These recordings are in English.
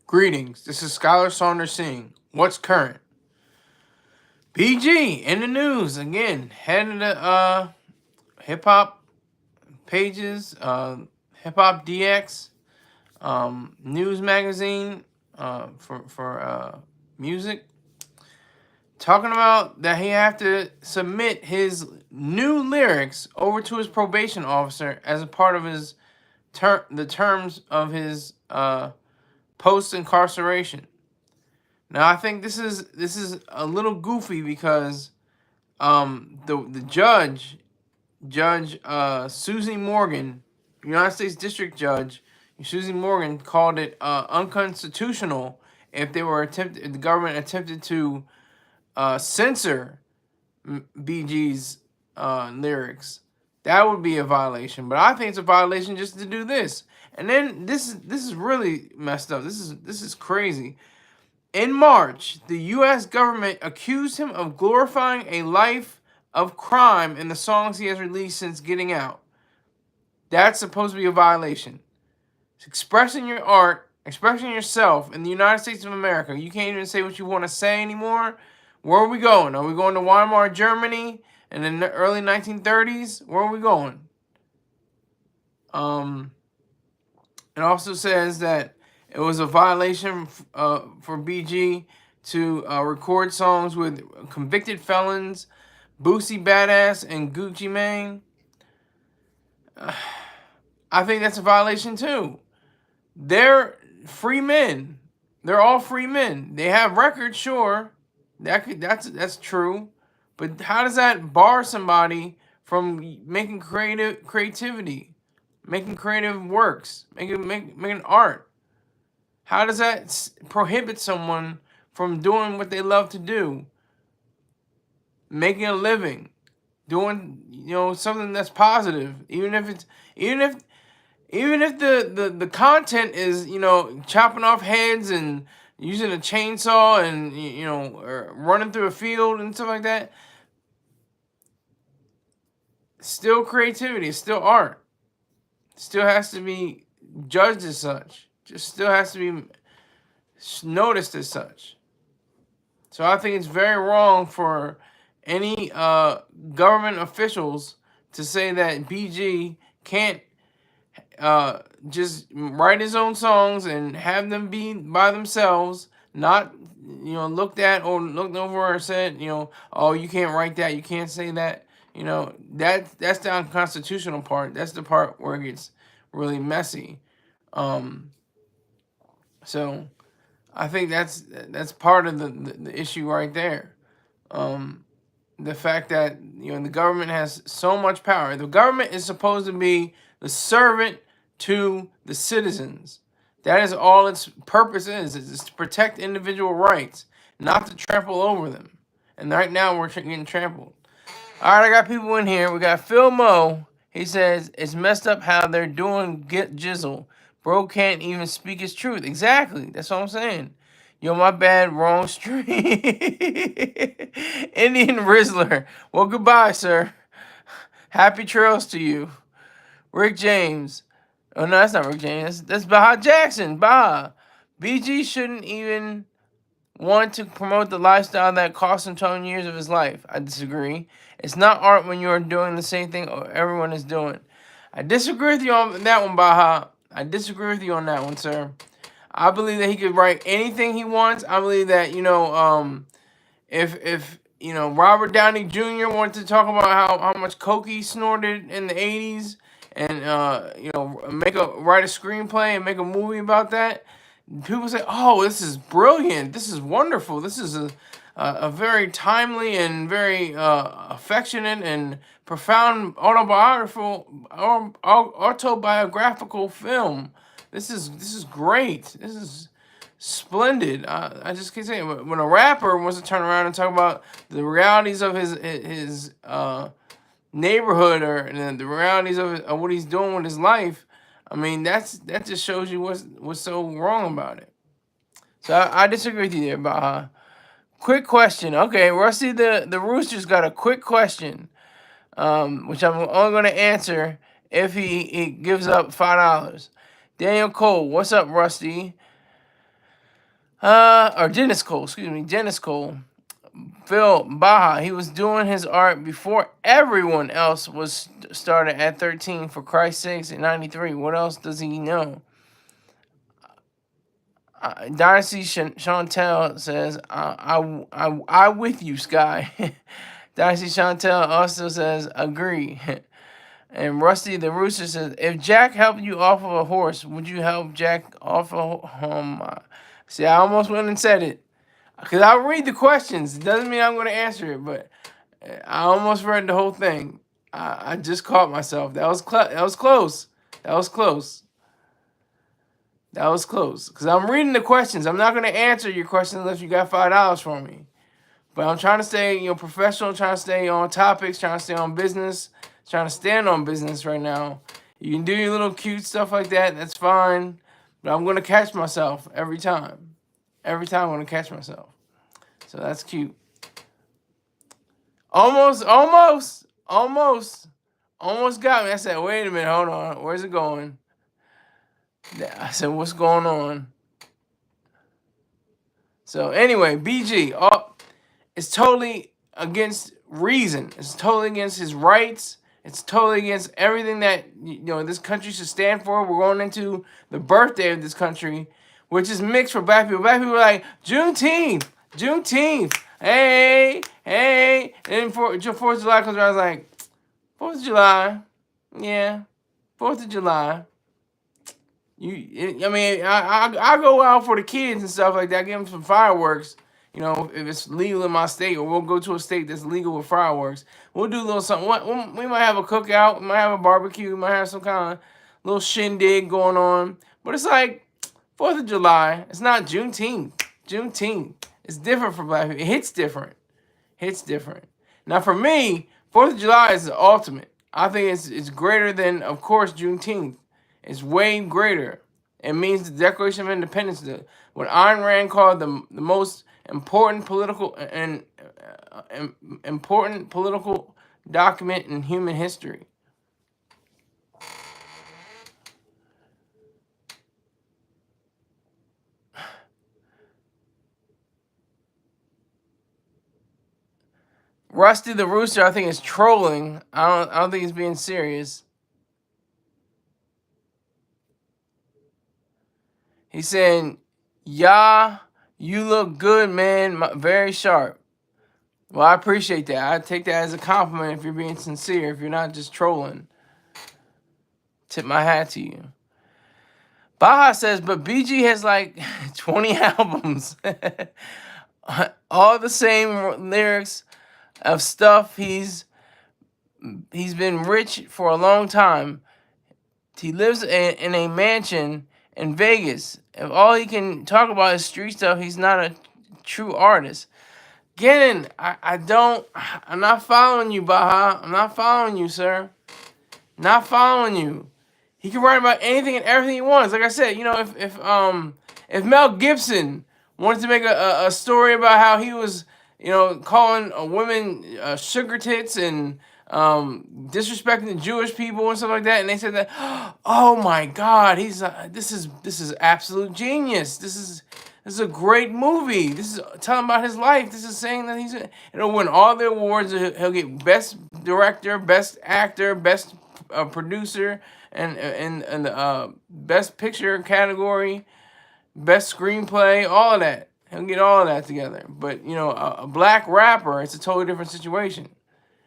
Greetings, this is Skylar Saunders Singh. What's current? BG in the news again. Head of the hip hop pages, Hip Hop DX, news magazine for music, talking about that he have to submit his new lyrics over to his probation officer as a part of his the terms of his post incarceration. Now I think this is a little goofy because the judge Susie Morgan, United States District Judge Susie Morgan, called it unconstitutional if the government attempted to censor BG's lyrics. That would be a violation, but I think it's a violation just to do this. And then this is really messed up. This is crazy. In March, the U.S. government accused him of glorifying a life of crime in the songs he has released since getting out. That's supposed to be a violation. It's expressing your art, expressing yourself in the United States of America. You can't even say what you want to say anymore. Where are we going? Are we going to Weimar, Germany in the early 1930s? Where are we going? It also says that it was a violation for BG to record songs with convicted felons, Boosie, Badazz, and Gucci Mane. I think that's a violation too. They're free men. They're all free men. They have records, sure. That's true. But how does that bar somebody from making creativity, making creative works, making art? How does that prohibit someone from doing what they love to do? Making a living, doing something that's positive, even if the content is chopping off heads and using a chainsaw and or running through a field and stuff like that. Still creativity, it's still art. Still has to be judged as such. Just still has to be noticed as such. So I think it's very wrong for any government officials to say that BG can't just write his own songs and have them be by themselves, not looked at or looked over or said oh, you can't write that, you can't say that. That's the unconstitutional part. That's the part where it gets really messy. So I think that's part of the issue right there. The fact that the government has so much power. The government is supposed to be the servant to the citizens. That is all its purpose is to protect individual rights, not to trample over them. And right now we're getting trampled. All right, I got people in here. We got Phil Mo. He says it's messed up how they're doing Get Jizzle. Bro can't even speak his truth. Exactly. That's what I'm saying. Yo, my bad. Wrong stream. Indian Rizzler. Well, goodbye, sir. Happy trails to you. Rick James. Oh, no, that's not Rick James. That's Baha Jackson. Baha. BG shouldn't even want to promote the lifestyle that cost him 20 years of his life. I disagree. It's not art when you're doing the same thing everyone is doing. I disagree with you on that one, Baha. I disagree with you on that one, sir. I believe that he could write anything he wants. I believe that, if Robert Downey Jr. wanted to talk about how much coke he snorted in the 80s and, write a screenplay and make a movie about that, people say, oh, this is brilliant. This is wonderful. This is a very timely and very affectionate and profound autobiographical film. This is great. This is splendid. I just can't say it. When a rapper wants to turn around and talk about the realities of his neighborhood or the realities of what he's doing with his life, I mean that just shows you what's so wrong about it. So I disagree with you there, Baha. Quick question. Okay, Rusty the Rooster's got a quick question, which I'm only going to answer if he gives up $5. Daniel Cole, what's up, Rusty? Or Dennis Cole, excuse me, Dennis Cole. Phil Baja, he was doing his art before everyone else was started at 13. For Christ's sakes, in '93. What else does he know? Dynasty Chantel says, I with you, Sky. Dynasty Chantel also says, agree. And Rusty the Rooster says, if Jack helped you off of a horse, would you help Jack off a See, I almost went and said it. Because I'll read the questions. It doesn't mean I'm going to answer it, but I almost read the whole thing. I just caught myself. That was close. That was close. That was close. Because I'm reading the questions. I'm not going to answer your questions unless you got $5 for me. But I'm trying to stay, professional, trying to stay on topics, trying to stay on business, trying to stand on business right now. You can do your little cute stuff like that. That's fine. But I'm going to catch myself every time. Every time I'm going to catch myself. So that's cute. Almost got me. I said, wait a minute, hold on. Where's it going? I said, what's going on? So anyway, BG, it's totally against reason. It's totally against his rights. It's totally against everything that this country should stand for. We're going into the birthday of this country, which is mixed for black people. Black people are like, Juneteenth. Hey. And then 4th of July comes around, I was like, 4th of July. Yeah, 4th of July. I go out for the kids and stuff like that. Give them some fireworks. If it's legal in my state, or we'll go to a state that's legal with fireworks. We'll do a little something. We might have a cookout. We might have a barbecue. We might have some kind of little shindig going on. But it's like 4th of July. It's not Juneteenth. It's different for black people. It hits different. Now for me, 4th of July is the ultimate. I think it's greater than, of course, Juneteenth. It's way greater. It means the Declaration of Independence. What Ayn Rand called the most important political document in human history. Rusty the Rooster, I think, is trolling. I don't think he's being serious. He's saying, "Yeah, you look good, man. Very sharp." Well, I appreciate that. I take that as a compliment if you're being sincere, if you're not just trolling. Tip my hat to you. Baja says, but BG has like 20 albums. All the same lyrics of stuff. He's been rich for a long time. He lives in a mansion in Vegas. If all he can talk about is street stuff, he's not a true artist. Gannon, I'm not following you, Baja. I'm not following you, sir. Not following you. He can write about anything and everything he wants. Like I said, if Mel Gibson wanted to make a story about how he was, calling women sugar tits and disrespecting the Jewish people and stuff like that, and they said that, oh my God, this is absolute genius. This is a great movie. This is telling about his life. This is saying that he's win all the awards. He'll get best director, best actor, best producer, and the best picture category, best screenplay, all of that. He'll get all of that together. But a black rapper, it's a totally different situation.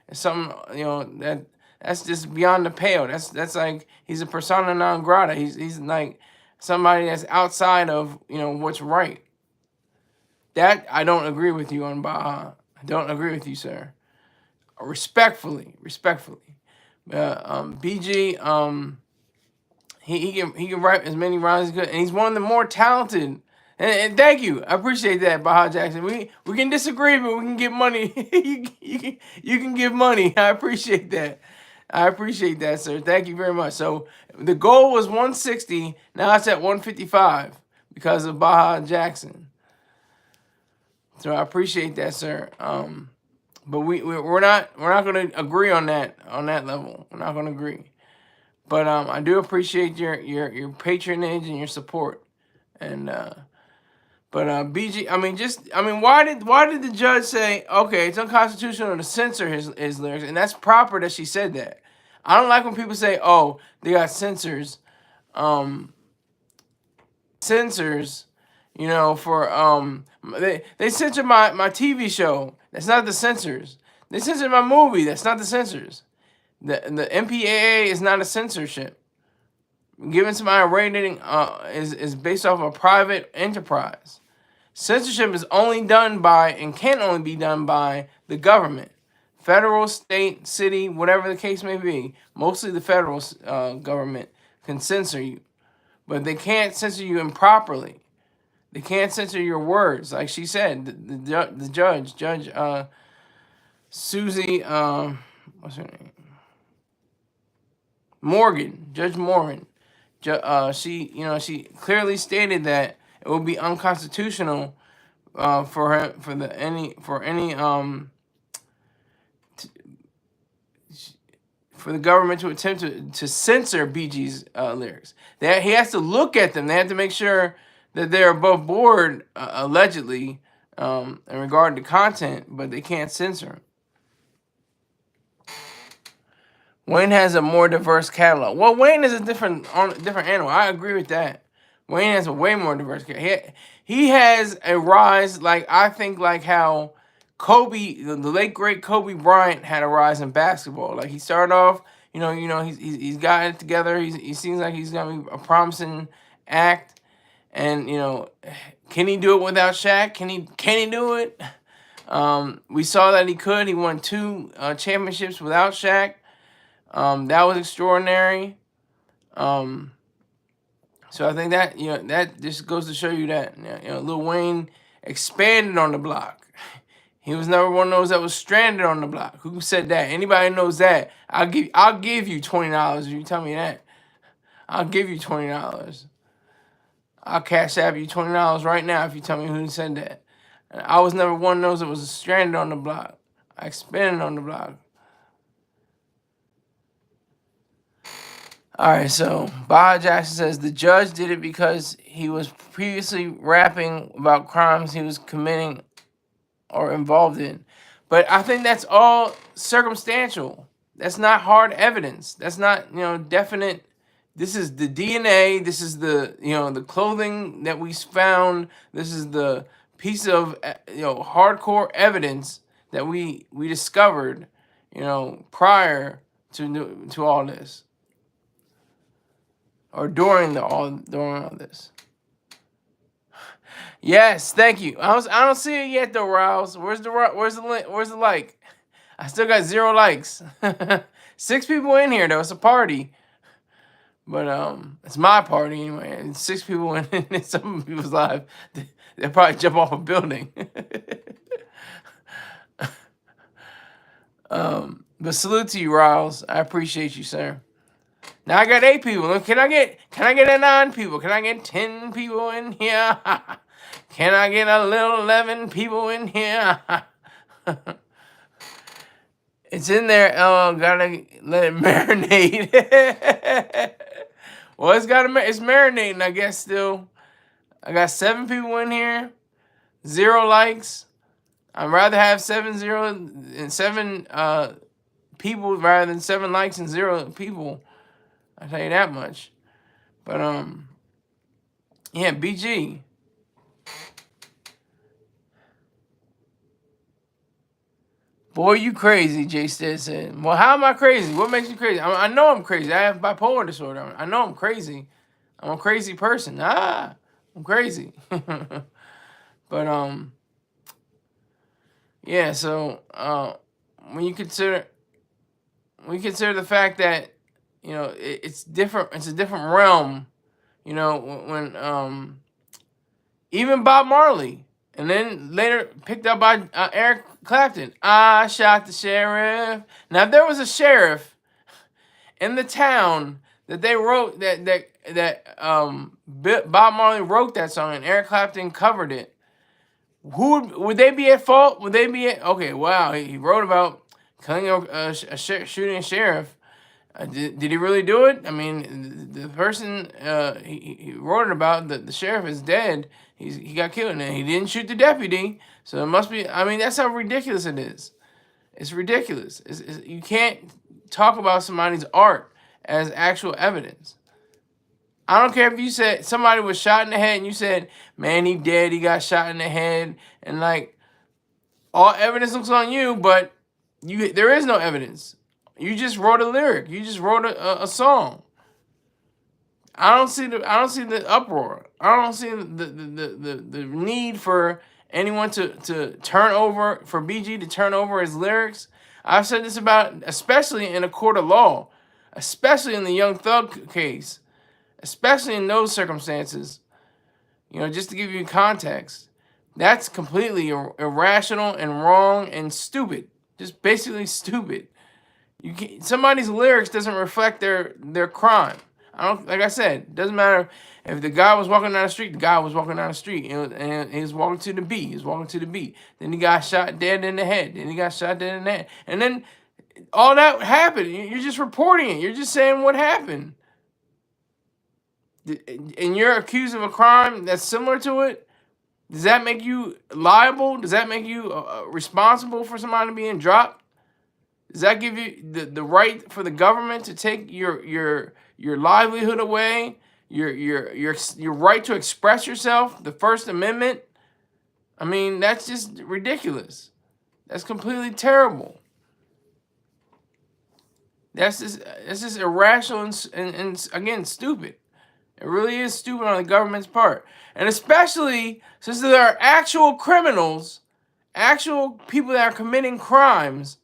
It's something that's just beyond the pale. That's like he's a persona non grata. He's like somebody that's outside of what's right. That I don't agree with you on, Baha. I don't agree with you, sir. Respectfully. BG, he can write as many rhymes as good, and he's one of the more talented. And thank you, I appreciate that, Baha Jackson. We can disagree, but we can get money. you can give money. I appreciate that, sir. Thank you very much. So the goal was 160. Now it's at 155 because of Baha Jackson. So I appreciate that, sir. But we're not going to agree on that level. We're not going to agree. But I do appreciate your patronage and your support. And But BG, why did the judge say, okay, it's unconstitutional to censor his lyrics, and that's proper that she said that. I don't like when people say, oh, they got censors, for they censored my TV show. That's not the censors. They censored my movie. That's not the censors. The MPAA is not a censorship. Giving somebody a rating is based off a private enterprise. Censorship is only done by and can only be done by the government, federal, state, city, whatever the case may be. Mostly the federal government can censor you, but they can't censor you improperly. They can't censor your words, like she said. The judge, Susie, what's her name? Judge Morgan. She clearly stated that it would be unconstitutional for the government to attempt to censor BG's lyrics. He has to look at them. They have to make sure that they're above board, allegedly, in regard to content, but they can't censor them. Wayne has a more diverse catalog. Well, Wayne is a different animal. I agree with that. Wayne has a way more diverse catalog. He has a rise, I think how Kobe, the late great Kobe Bryant, had a rise in basketball. Like, he started off, he's got it together. He seems like he's gonna be a promising act, and can he do it without Shaq? Can he do it? We saw that he could. He won 2 championships without Shaq. That was extraordinary. So I think that that just goes to show you that Lil Wayne expanded on the block. He was never one of those that was stranded on the block. Who said that? Anybody knows that? I'll give you $20 if you tell me that. I'll give you $20. I'll cash app you $20 right now if you tell me who said that. I was never one of those that was stranded on the block. I expanded on the block. All right, so Bob Jackson says the judge did it because he was previously rapping about crimes he was committing or involved in. But I think that's all circumstantial. That's not hard evidence. That's not, definite. This is the DNA. This is the, the clothing that we found. This is the piece of, hardcore evidence that we discovered, prior to all this. Or during all this. Yes, thank you. I don't see it yet though, Rouse. Where's the link? Where's the like? I still got 0 likes. 6 people in here though. It's a party, but it's my party anyway. And 6 people in some people's lives. They'll probably jump off a building. But salute to you, Rouse. I appreciate you, sir. Now I got 8 people. Can I get 9 people? Can I get 10 people in here? Can I get a little 11 people in here? It's in there. Oh, gotta let it marinate. Well, it's marinating, I guess. Still, I got 7 people in here. 0 likes. I'd rather have 7 people rather than 7 likes and 0 people. I'll tell you that much. But, yeah, BG. Boy, you crazy, Jay Stead said. Well, how am I crazy? What makes you crazy? I know I'm crazy. I have bipolar disorder. I know I'm crazy. I'm a crazy person. I'm crazy. But, yeah, so, when you consider the fact that, it's different. It's a different realm, when even Bob Marley, and then later picked up by Eric Clapton. I shot the sheriff. Now, if there was a sheriff in the town that they wrote that Bob Marley wrote that song and Eric Clapton covered it, would they be at fault? Would they be okay? Wow, he wrote about killing shooting a sheriff. Did he really do it? I mean, the person he wrote it about, the sheriff is dead. He got killed, and he didn't shoot the deputy. So it must be. I mean, that's how ridiculous it is. It's ridiculous. You can't talk about somebody's art as actual evidence. I don't care if you said somebody was shot in the head and you said, man, he dead, he got shot in the head, and like all evidence looks on you, but there is no evidence. You just wrote a lyric. You just wrote a song. I don't see the uproar. I don't see the need for anyone to turn over, for BG to turn over his lyrics. I've said this about, especially in a court of law, especially in the Young Thug case, especially in those circumstances. Just to give you context, that's completely irrational and wrong and stupid. Just basically stupid. Somebody's lyrics doesn't reflect their crime. Like I said, it doesn't matter if the guy was walking down the street. The guy was walking down the street, and he was walking to the beat. He was walking to the beat. Then he got shot dead in the head. Then he got shot dead in the head. And then all that happened. You're just reporting it. You're just saying what happened. And you're accused of a crime that's similar to it. Does that make you liable? Does that make you responsible for somebody being dropped? Does that give you the right for the government to take your livelihood away? Your right to express yourself? The First Amendment? I mean, that's just ridiculous. That's completely terrible. That's just irrational and again, stupid. It really is stupid on the government's part. And especially since there are actual criminals, actual people that are committing crimes,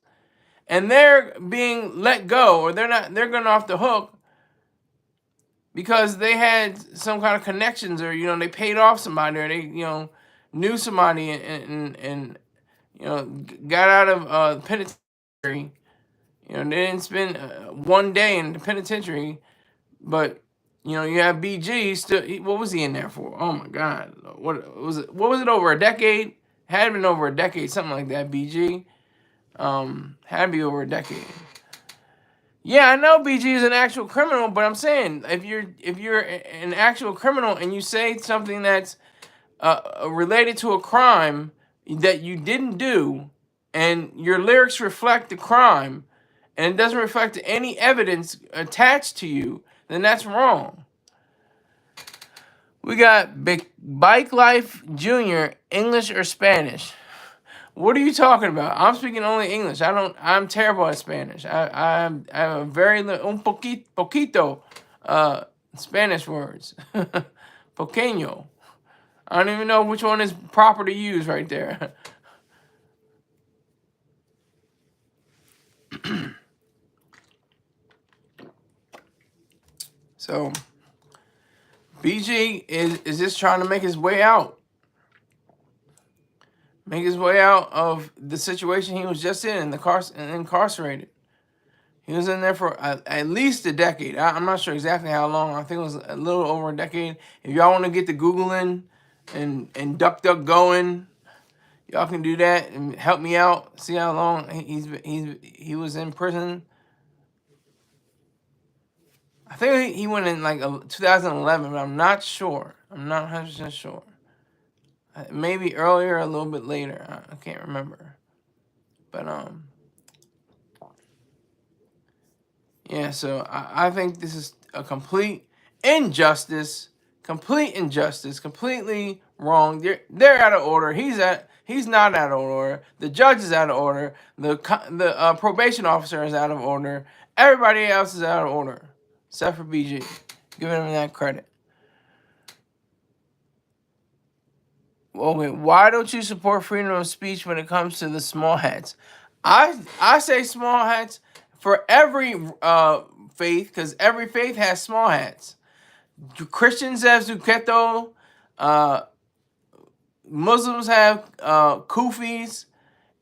and they're being let go, or they're going off the hook because they had some kind of connections, or they paid off somebody, or they knew somebody and got out of penitentiary. They didn't spend one day in the penitentiary, but you have BG still. What was he in there for? Oh my God! What was it? What was it, over a decade? Had been over a decade, something like that. BG, had to be over a decade. Yeah, I know BG is an actual criminal, but I'm saying if you're an actual criminal and you say something that's related to a crime that you didn't do, and your lyrics reflect the crime, and it doesn't reflect any evidence attached to you, then that's wrong. We got Bike Life Jr., English or Spanish? What are you talking about? I'm speaking only English. I'm terrible at Spanish. I have a very un poquito Spanish words. Pequeño. I don't even know which one is proper to use right there. So BG is just trying to make his way out. Make his way out of the situation he was just in, incarcerated. He was in there for at least a decade. I'm not sure exactly how long. I think it was a little over a decade. If y'all want to get to Googling and DuckDuckGoing, y'all can do that and help me out. See how long he was in prison. I think he went in like 2011, but I'm not sure. I'm not 100% sure. Maybe earlier, a little bit later. I can't remember. But yeah. So I think this is a complete injustice. Completely wrong. They're out of order. He's not out of order. The judge is out of order. The probation officer is out of order. Everybody else is out of order, except for BG. Giving him that credit. Okay, why don't you support freedom of speech when it comes to the small hats? I say small hats for every faith, because every faith has small hats. Christians have zuchetto. Muslims have kufis,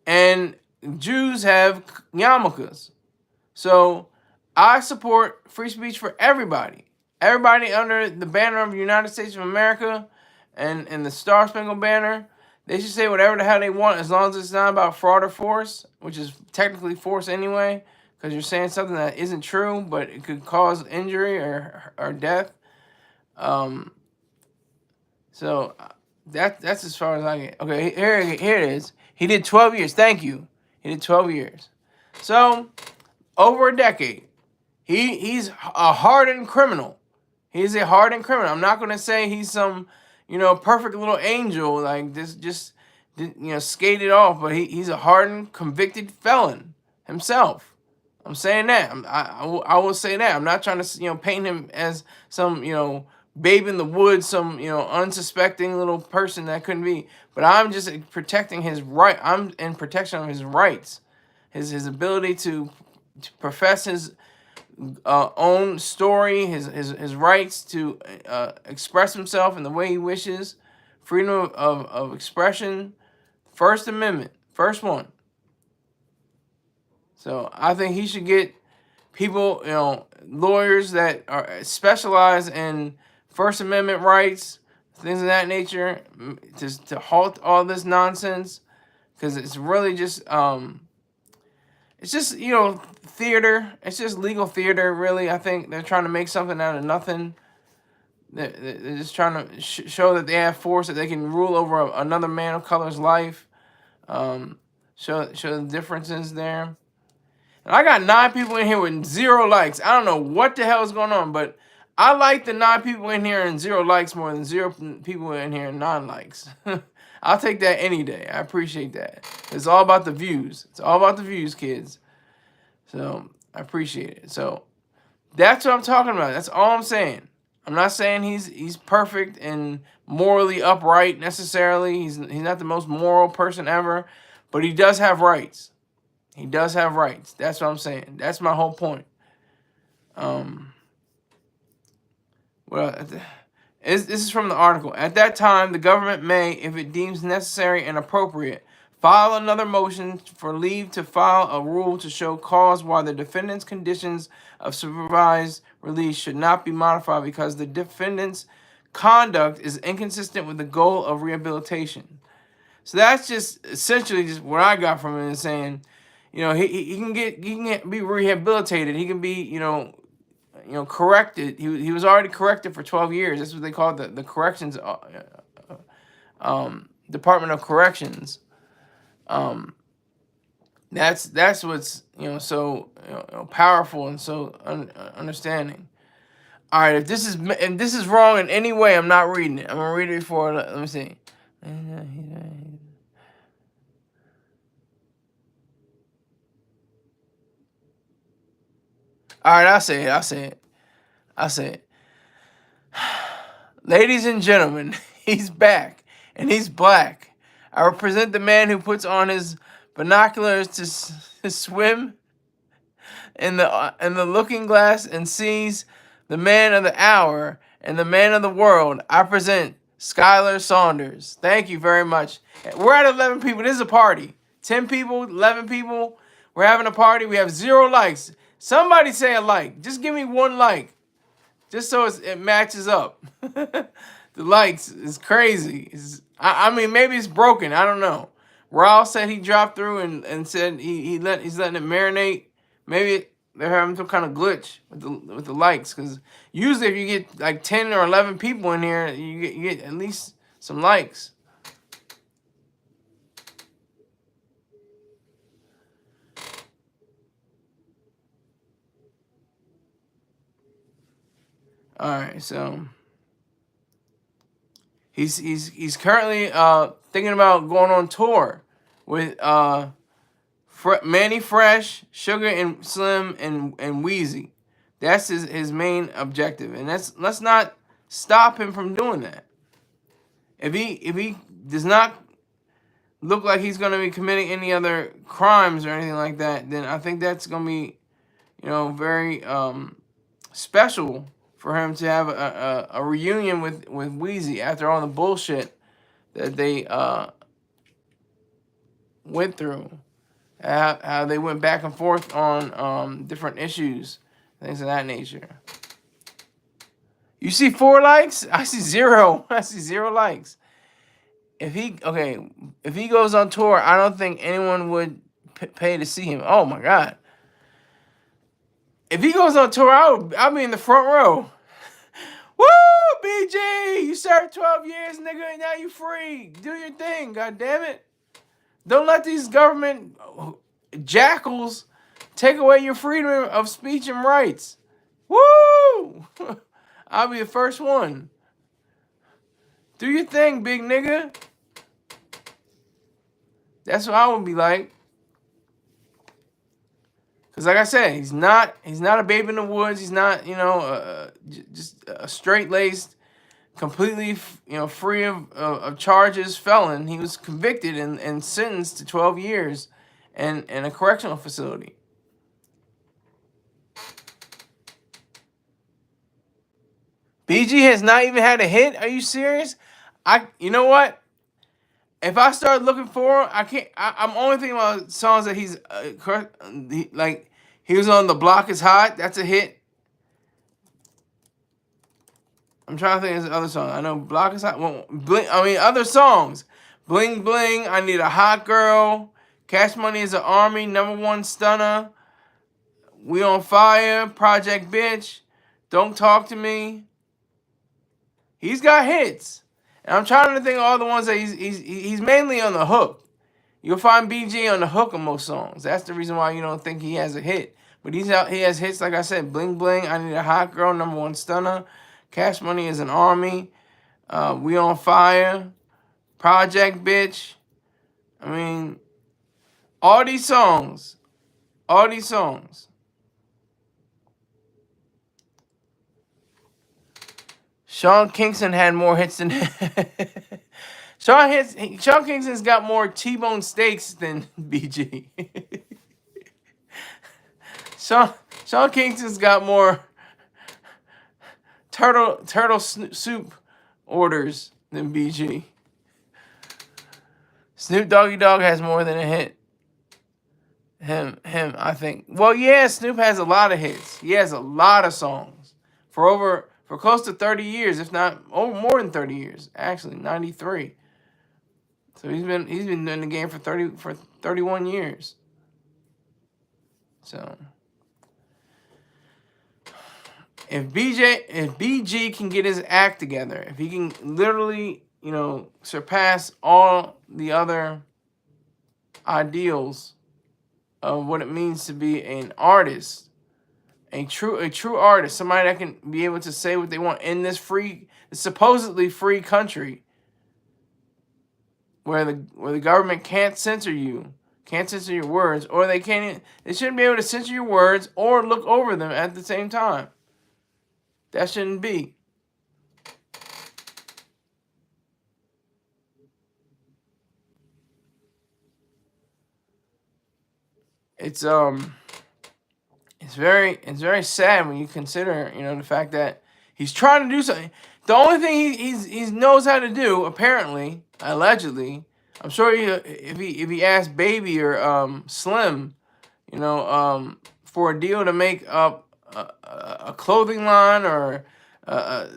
and Jews have yarmulkes. So I support free speech for everybody. Everybody under the banner of the United States of America and the Star Spangled Banner. They should say whatever the hell they want, as long as it's not about fraud or force, which is technically force anyway, because you're saying something that isn't true, but it could cause injury or death. Um, so that's as far as I get. Okay, here it is. He did 12 years. Thank you. He did 12 years. So over a decade. He's a hardened criminal. He's a hardened criminal. I'm not gonna say he's some, perfect little angel like this, just skated off. But he's a hardened, convicted felon himself. I'm saying that. I will say that. I'm not trying to paint him as some babe in the woods, some unsuspecting little person that couldn't be. But I'm just protecting his right. I'm in protection of his rights, his ability to profess his own story, his rights to express himself in the way he wishes, freedom of expression, First Amendment, first one. So I think he should get people, lawyers that are specialize in First Amendment rights, things of that nature, to halt all this nonsense, because it's really just it's just theater. It's just legal theater, really. I think they're trying to make something out of nothing. They're just trying to show that they have force, that they can rule over another man of color's life. Show the differences there. And I got 9 people in here with 0 likes. I don't know what the hell is going on, but I like the 9 people in here and 0 likes more than 0 people in here and 9 likes. I'll take that any day. I appreciate that. It's all about the views. It's all about the views, kids. So I appreciate it. So that's what I'm talking about. That's all I'm saying. I'm not saying he's perfect and morally upright necessarily. He's not the most moral person ever, but he does have rights. He does have rights. That's what I'm saying. That's my whole point. This is from the article. At that time, the government may, if it deems necessary and appropriate, file another motion for leave to file a rule to show cause why the defendant's conditions of supervised release should not be modified because the defendant's conduct is inconsistent with the goal of rehabilitation. So that's just essentially just what I got from it, is saying, he can be rehabilitated. He can be, corrected. He was already corrected for 12 years. That's what they call the corrections Department of Corrections. That's what's so powerful and so understanding. All right, if this is wrong in any way, I'm not reading it. I'm gonna read it before. Let me see. All right, I'll say it. Ladies and gentlemen, he's back, and he's black. I represent the man who puts on his binoculars to swim in the looking glass and sees the man of the hour and the man of the world. I present Skylar Saunders. Thank you very much. We're at 11 people. This is a party. 10 people, 11 people. We're having a party. We have 0 likes. Somebody say a like. Just give me 1 like. Just so it matches up. The likes is crazy. I mean, maybe it's broken. I don't know. Raul said he dropped through and said he's letting it marinate. Maybe they're having some kind of glitch with the likes, because usually if you get like 10 or 11 people in here, you get at least some likes. All right, so he's currently thinking about going on tour with Manny Fresh, Sugar and Slim, and Wheezy. That's his main objective, and let's not stop him from doing that. If he does not look like he's going to be committing any other crimes or anything like that, then I think that's going to be, very special for him to have a reunion with Wheezy after all the bullshit that they went through. How they went back and forth on different issues, things of that nature. You see 4 likes? I see 0. I see 0 likes. If he goes on tour, I don't think anyone would pay to see him. Oh my God. If he goes on tour, I'll be in the front row. Woo, BG, you served 12 years, nigga, and now you free. Do your thing, god damn it. Don't let these government jackals take away your freedom of speech and rights. Woo! I'll be the first one. Do your thing, big nigga. That's what I would be like. Because like I said, he's not a babe in the woods. He's not, just a straight-laced, completely, free of charges felon. He was convicted and sentenced to 12 years in a correctional facility. BG has not even had a hit? Are you serious? You know what? If I start looking for him, I can't. I'm only thinking about songs that he's like. He was on The Block Is Hot. That's a hit. I'm trying to think of his other song. I know Block Is Hot. Well, other songs. Bling Bling. I Need a Hot Girl. Cash Money Is an Army. #1 Stunner. We on Fire. Project Bitch. Don't Talk to Me. He's got hits. And I'm trying to think of all the ones that he's mainly on the hook. You'll find BG on the hook of most songs. That's the reason why you don't think he has a hit. But he has hits, like I said, Bling Bling, I Need a Hot Girl, #1 Stunner, Cash Money Is an Army, We on Fire, Project Bitch. I mean, all these songs. Sean Kingston had more hits than Sean Kingston's got more T-bone steaks than BG. Sean Kingston's got more turtle soup orders than BG. Snoop Doggy Dogg has more than a hit. Him, I think. Well, yeah, Snoop has a lot of hits. He has a lot of songs for close to 30 years, if not more than 30 years. Actually, 93. So he's been in the game for 31 years. So if BG can get his act together, if he can literally, surpass all the other ideals of what it means to be an artist, a true artist, somebody that can be able to say what they want in this supposedly free country, where the government can't censor you, can't censor your words, or they shouldn't be able to censor your words or look over them at the same time. That shouldn't be. It's very sad when you consider, the fact that he's trying to do something. The only thing he knows how to do, apparently, allegedly, I'm sure if he asked Baby or Slim, for a deal to make up a clothing line or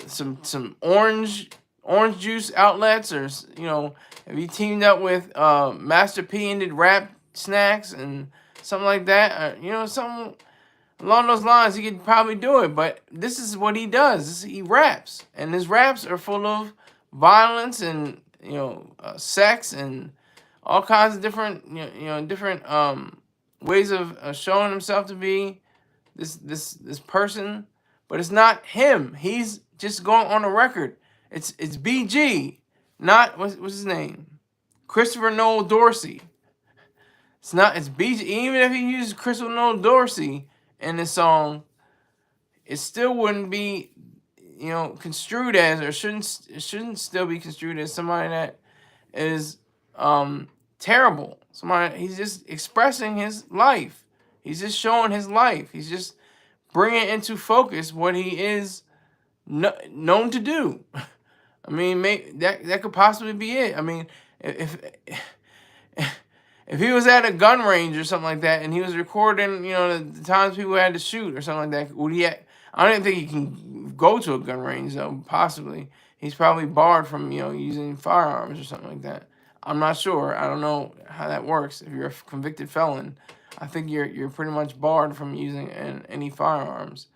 some orange juice outlets, or if he teamed up with Master P and did rap snacks and something like that, something along those lines, he could probably do it. But this is what he does. He raps, and his raps are full of violence and sex and all kinds of different ways of showing himself to be this person. But it's not him. He's just going on the record. It's BG, not what's his name, Christopher Noel Dorsey. It's BG. Even if he uses Christopher Noel Dorsey in this song, it still wouldn't be, construed as, or shouldn't still be construed as somebody that is terrible. He's just expressing his life. He's just showing his life. He's just bringing into focus what he is known to do. I mean, that could possibly be it. I mean, if he was at a gun range or something like that, and he was recording, the times people had to shoot or something like that, I don't think he can go to a gun range, though, possibly. He's probably barred from, using firearms or something like that. I'm not sure. I don't know how that works. If you're a convicted felon, I think you're pretty much barred from using any firearms.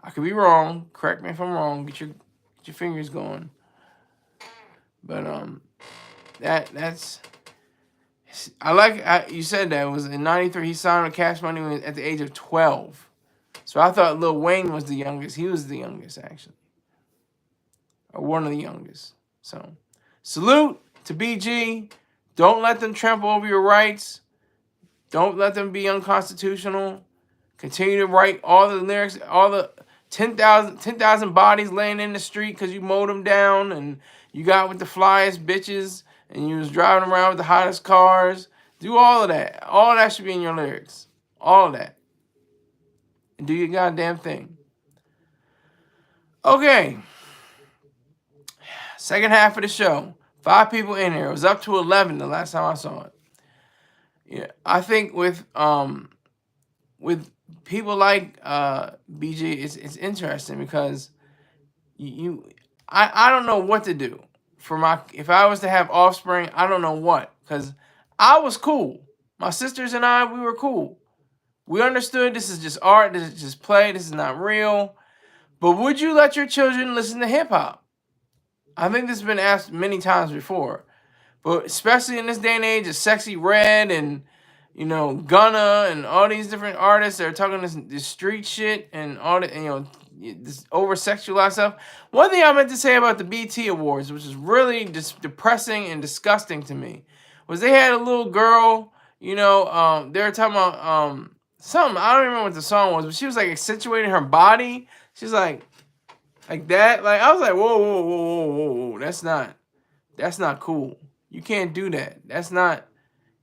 I could be wrong. Correct me if I'm wrong. Get your fingers going. But that's you said that it was in '93. He signed with Cash Money at the age of 12. So I thought Lil Wayne was the youngest. He was the youngest actually, or one of the youngest. So salute to BG. Don't let them trample over your rights. Don't let them be unconstitutional. Continue to write all the lyrics, all the 10,000 bodies laying in the street because you mowed them down and you got with the flyest bitches and you was driving around with the hottest cars. Do all of that. All of that should be in your lyrics. All of that. And do your goddamn thing. Okay. Second half of the show. 5 people in here. It was up to 11 the last time I saw it. Yeah, I think with people like BG, it's interesting because I don't know what to do if I was to have offspring. I don't know what, because I was cool. My sisters and I, we were cool. We understood this is just art. This is just play. This is not real. But would you let your children listen to hip hop? I think this has been asked many times before. But especially in this day and age of Sexy Red and, Gunna and all these different artists that are talking this street shit and all the, this over-sexualized stuff. One thing I meant to say about the BT Awards, which is really just depressing and disgusting to me, was they had a little girl, they were talking about something. I don't even remember what the song was, but she was like accentuating her body. She's like that. Like, I was like, whoa, whoa, whoa, whoa, whoa, whoa. That's not cool. You can't do that. That's not.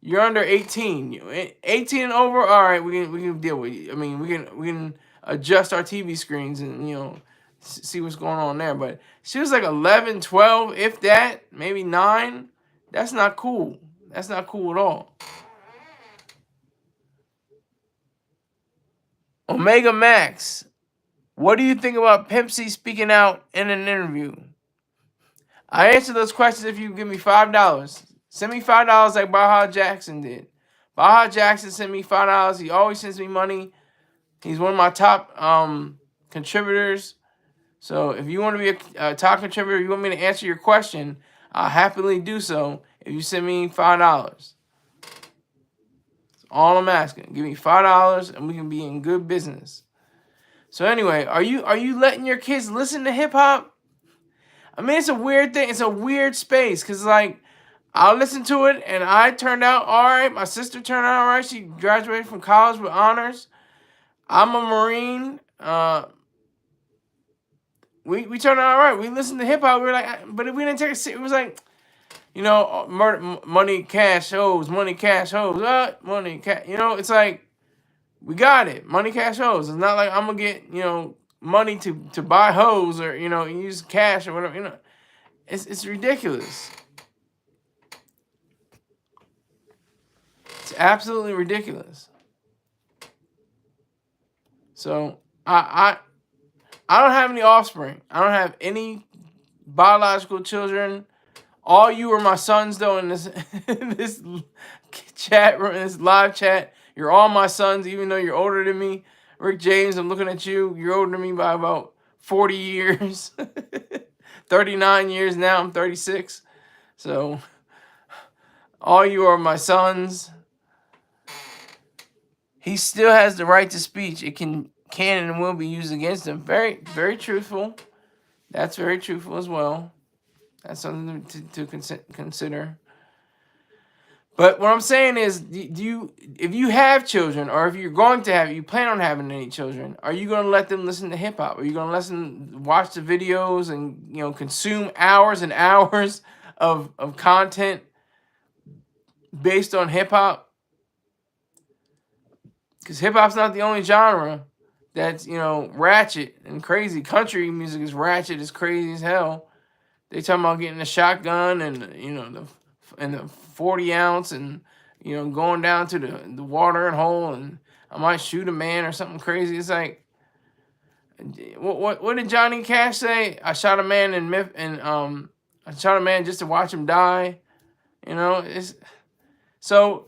You're under 18. 18 and over. All right, we can deal with it. I mean, we can adjust our TV screens and see what's going on there. But she was like 11, 12, if that, maybe 9. That's not cool. That's not cool at all. Omega Max, what do you think about Pimp C speaking out in an interview? I answer those questions if you give me $5. Send me $5 like Baja Jackson did. Baja Jackson sent me $5. He always sends me money. He's one of my top contributors. So if you want to be a top contributor, you want me to answer your question, I'll happily do so if you send me $5. That's all I'm asking. Give me $5 and we can be in good business. So anyway, are you letting your kids listen to hip hop? I mean, it's a weird thing. It's a weird space because, like, I'll listen to it and I turned out all right. My sister turned out all right. She graduated from college with honors. I'm a Marine. We turned out all right. We listened to hip hop. We were like, but we didn't take it. It was like, money, cash, hoes, money, cash, hoes, money, cash. It's like, we got it. Money, cash, hoes. It's not like I'm gonna get, money to buy hoes or use cash or whatever. It's ridiculous. It's absolutely ridiculous. So I don't have any offspring. I don't have any biological children. All you are my sons, though. In this this chat room, in this live chat, you're all my sons, even though you're older than me. Rick James, I'm looking at you. You're older than me by about 40 years. 39 years now. I'm 36. So all you are my sons. He still has the right to speech. It can and will be used against him. Very, very truthful. That's very truthful as well. That's something to consider. But what I'm saying is, if you have children, or if you're going to have, you plan on having any children, are you going to let them listen to hip hop? Are you going to watch the videos and consume hours and hours of content based on hip hop? Because hip hop's not the only genre that's ratchet and crazy. Country music is ratchet, is crazy as hell. They talking about getting a shotgun and the 40 ounce and going down to the watering hole and I might shoot a man or something crazy. It's like, what did Johnny Cash say? I shot a man I shot a man just to watch him die. You know, it's so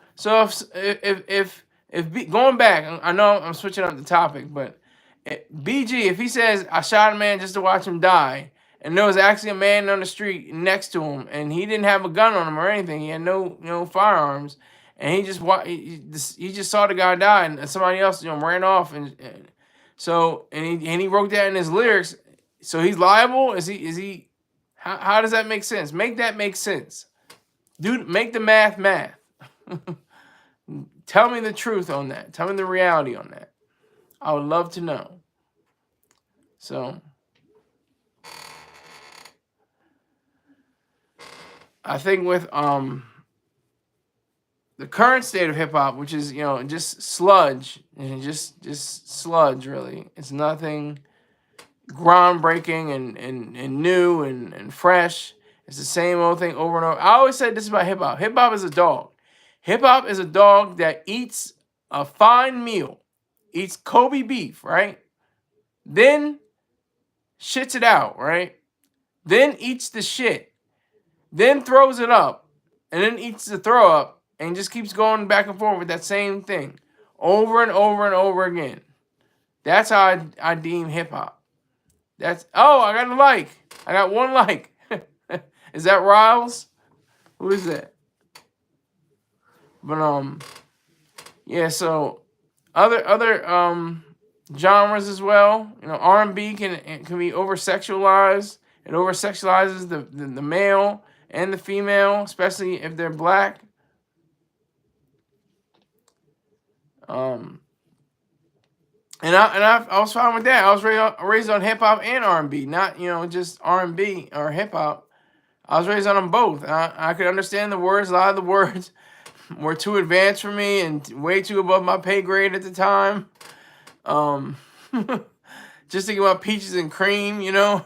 going back, I know I'm switching up the topic, but BG, if he says I shot a man just to watch him die, and there was actually a man on the street next to him, and he didn't have a gun on him or anything, he had no firearms, and he just saw the guy die, and somebody else ran off, and he wrote that in his lyrics, so he's liable. Is he? How does that make sense? Make that make sense, dude. Make the math. Tell me the truth on that. Tell me the reality on that. I would love to know. So, I think with the current state of hip hop, which is just sludge, and just sludge really. It's nothing groundbreaking and new and fresh. It's the same old thing over and over. I always said this about hip hop. Hip hop is a dog. Hip hop is a dog that eats a fine meal, eats Kobe beef, right? Then shits it out, right? Then eats the shit. Then throws it up. And then eats the throw up and just keeps going back and forth with that same thing over and over and over again. That's how I deem hip hop. I got a like. I got one like. Is that Riles? Who is that? But yeah, so other genres as well. R&B can be over sexualized. It over sexualizes the male and the female, especially if they're black. And I was fine with that. I was raised on hip hop and R&B, not just R&B or hip hop. I was raised on them both. I could understand the words. A lot of the words were too advanced for me and way too above my pay grade at the time. Just thinking about peaches and cream, Like,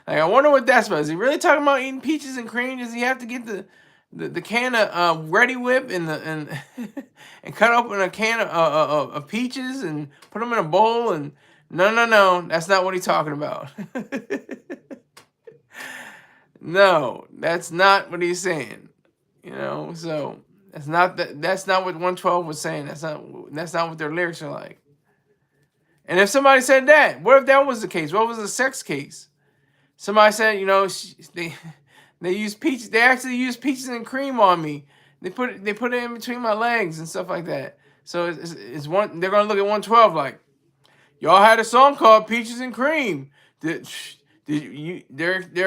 I wonder what that's about. Is he really talking about eating peaches and cream? Does he have to get the can of Ready Whip and and cut open a can of peaches and put them in a bowl? And no, that's not what he's talking about. No, that's not what he's saying. So that's not what 112 was saying. That's not what their lyrics are like. And if somebody said that, what if that was the case? What was the sex case? Somebody said, they use peaches. They actually use peaches and cream on me. They put it in between my legs and stuff like that. So it's one. They're gonna look at 112 like, y'all had a song called Peaches and Cream. They're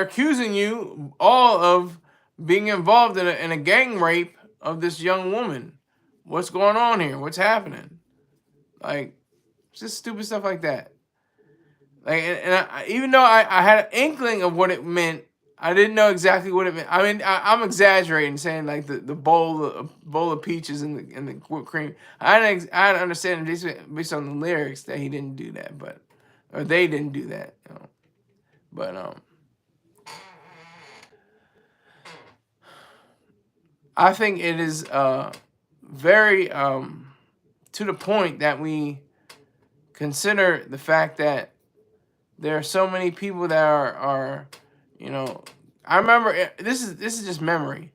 accusing you all of being involved in a gang rape of this young woman. What's going on here? What's happening? Like, just stupid stuff like that. Like, even though I had an inkling of what it meant, I didn't know exactly what it meant. I mean, I'm exaggerating, saying like the bowl of peaches and the whipped cream. I had to understand based on the lyrics that he didn't do that, or they didn't do that. But I think it is very to the point that we consider the fact that there are so many people that are I remember, this is just memory.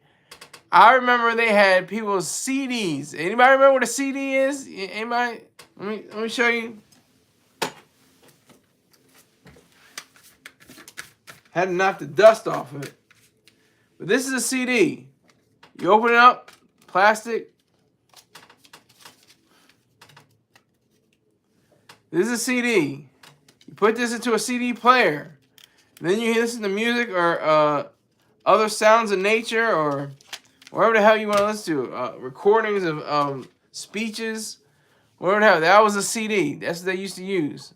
I remember they had people's CDs. Anybody remember what a CD is? Anybody? Let me show you. Had to knock the dust off of it. But this is a CD. You open it up, plastic. This is a CD. You put this into a CD player. Then you listen to music or other sounds of nature or whatever the hell you want to listen to. Recordings of speeches. Whatever the hell. That was a CD. That's what they used to use.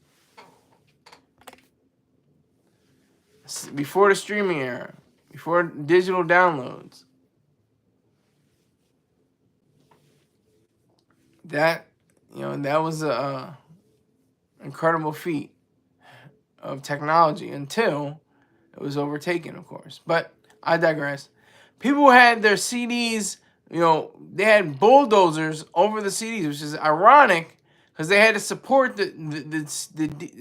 Before the streaming era. Before digital downloads. That was a incredible feat of technology until it was overtaken, of course. But I digress. People had their CDs, they had bulldozers over the CDs, which is ironic because they had to support the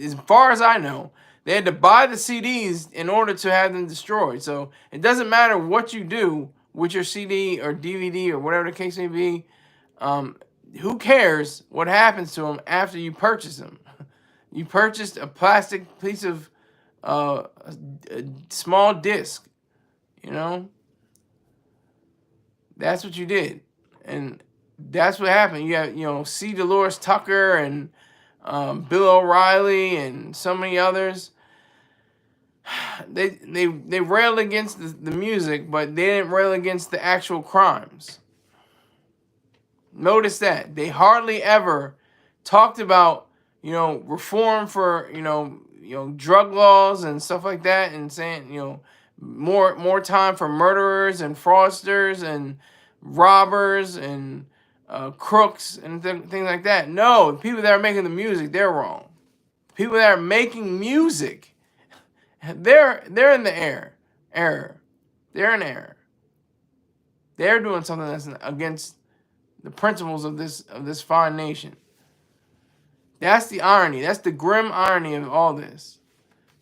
as far as I know, they had to buy the CDs in order to have them destroyed. So it doesn't matter what you do with your CD or DVD or whatever the case may be. Who cares what happens to them after you purchase them? You purchased a plastic piece of a small disc, you know? That's what you did. And that's what happened. You have, C. Dolores Tucker and Bill O'Reilly and so many others. They railed against the music, but they didn't rail against the actual crimes. Notice that. They hardly ever talked about, reform for, drug laws and stuff like that, and saying, more time for murderers and fraudsters and robbers and crooks and things like that. No, the people that are making the music, they're wrong. People that are making music, they're in the error. They're in error. They're doing something that's against the principles of this fine nation. That's the irony. That's the grim irony of all this.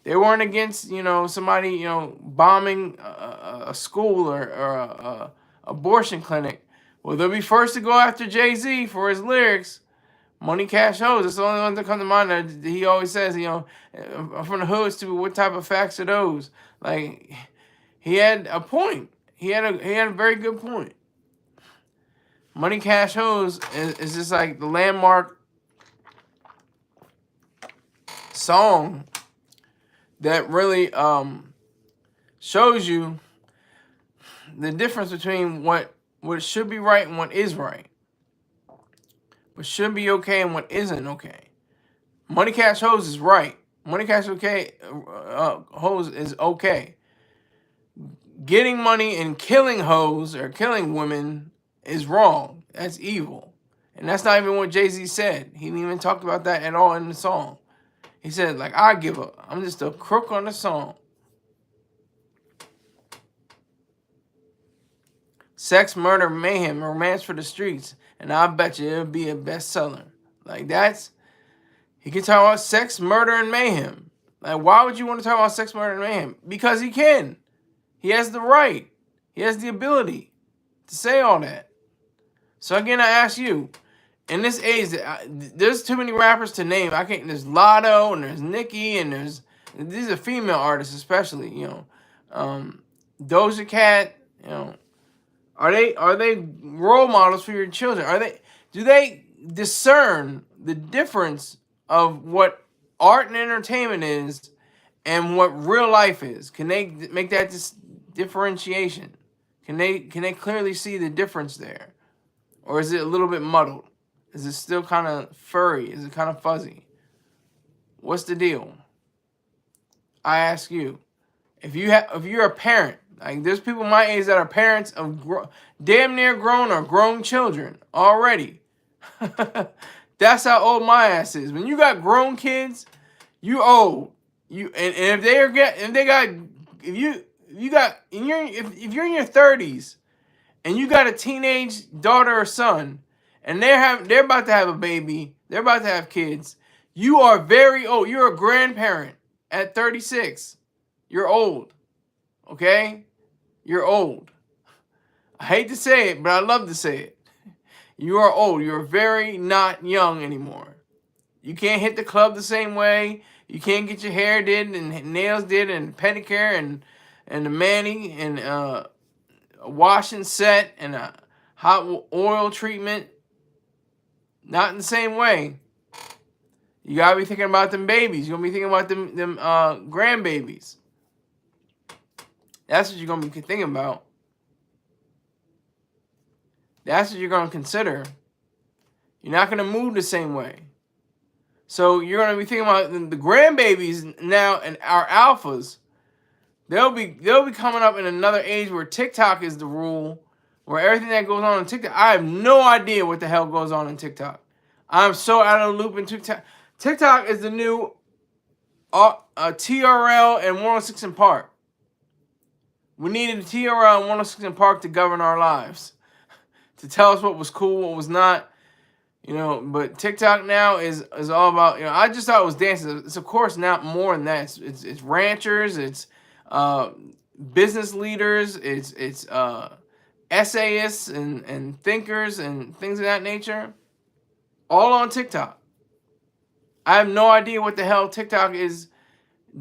They weren't against, somebody, bombing a school or a abortion clinic. Well, they'll be first to go after Jay-Z for his lyrics. Money, Cash, Hoes. That's the only one that comes to mind. That he always says, I'm from the hood, stupid. What type of facts are those? Like, he had a point. He had a very good point. Money, Cash, Hoes is just like the landmark song that really shows you the difference between what should be right and what is right. What should be okay and what isn't okay. Money, Cash, Hoes is right. Money, Cash, Hoes is okay. Getting money and killing hoes or killing women is wrong. That's evil. And that's not even what Jay-Z said. He didn't even talk about that at all in the song. He said, like, I'm just a crook on the song. Sex, murder, mayhem, romance for the streets. And I bet you it'll be a bestseller. Like, he can talk about sex, murder, and mayhem. Like, why would you want to talk about sex, murder, and mayhem? Because he can. He has the right. He has the ability to say all that. So again, I ask you, in this age, there's too many rappers to name. There's Lotto and there's Nicki and these are female artists especially. Doja Cat. Are they role models for your children? Do they discern the difference of what art and entertainment is and what real life is? Can they make that differentiation? Can they clearly see the difference there? Or is it a little bit muddled? Is it still kind of furry? Is it kind of fuzzy? What's the deal? I ask you. If you're a parent, like there's people my age that are parents of damn near grown or grown children already. That's how old my ass is. When you got grown kids, you old. If you're in your 30s and you got a teenage daughter or son, and they're about to have a baby, they're about to have kids, you are very old. You're a grandparent at 36. You're old. Okay? You're old. I hate to say it, but I love to say it. You are old. You're very not young anymore. You can't hit the club the same way. You can't get your hair did and nails did and pedicure and the mani and a wash and set and a hot oil treatment. Not in the same way. You gotta be thinking about them babies. You're gonna be thinking about them grandbabies. That's what you're gonna be thinking about. That's what you're gonna consider. You're not gonna move the same way. So you're gonna be thinking about the grandbabies now and our alphas. They'll be coming up in another age where TikTok is the rule, where everything that goes on TikTok. I have no idea what the hell goes on in TikTok. I'm so out of the loop in TikTok. TikTok is the new TRL and 106 in Park. We needed a TRL and 106 in Park to govern our lives, to tell us what was cool, what was not. But TikTok now is all about, I just thought it was dancing. It's of course not more than that. It's ranchers, it's business leaders, it's essayists and thinkers and things of that nature, all on TikTok. I have no idea what the hell TikTok is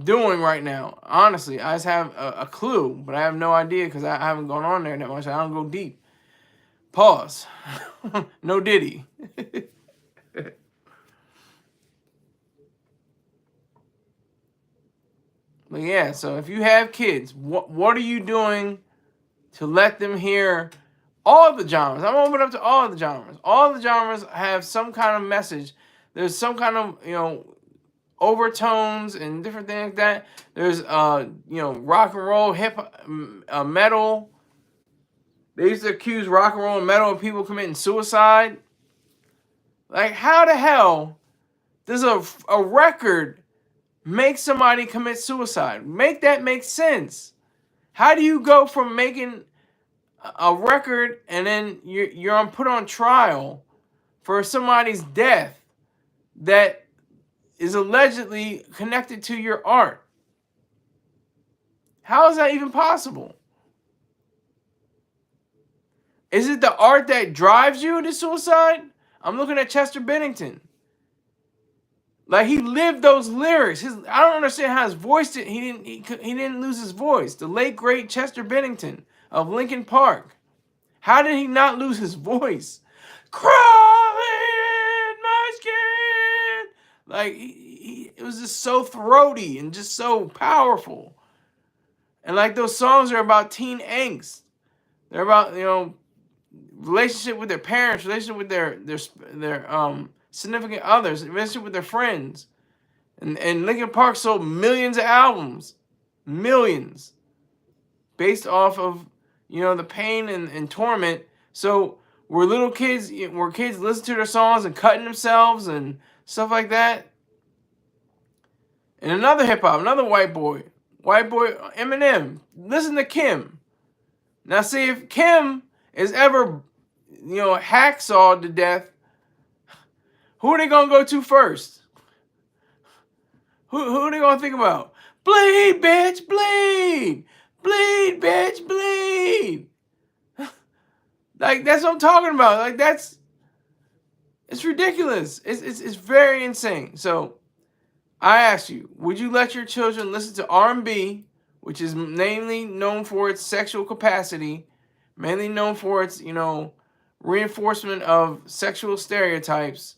doing right now. Honestly, I just have a clue, but I have no idea because I haven't gone on there that much. I don't go deep. Pause. No Diddy. But yeah, so if you have kids, what are you doing to let them hear all the genres? I'm open up to all the genres. All the genres have some kind of message. There's some kind of, overtones and different things like that. There's rock and roll, hip metal. They used to accuse rock and roll and metal of people committing suicide. Like, how the hell does a record make somebody commit suicide? Make that make sense. How do you go from making a record and then you're put on trial for somebody's death that is allegedly connected to your art? How is that even possible? Is it the art that drives you to suicide? I'm looking at Chester Bennington. Like, he lived those lyrics. I don't understand how his voice he didn't lose his voice. The late great Chester Bennington of Linkin Park. How did he not lose his voice? Crawling in my skin. Like, it was just so throaty and just so powerful. And like, those songs are about teen angst. They're about, relationship with their parents, relationship with their significant others, relationship with their friends. And Linkin Park sold millions of albums. Millions. Based off of, the pain and torment. So were kids listening to their songs and cutting themselves and stuff like that? And another hip hop, another white boy, Eminem. Listen to Kim. Now see, if Kim is ever, hacksawed to death, who are they gonna go to first? Who are they gonna think about? Bleed, bitch, bleed! Bleed, bitch, bleed! Like, that's what I'm talking about. Like, it's ridiculous. It's very insane. So, I ask you, would you let your children listen to R&B, which is mainly known for its sexual capacity, mainly known for its, reinforcement of sexual stereotypes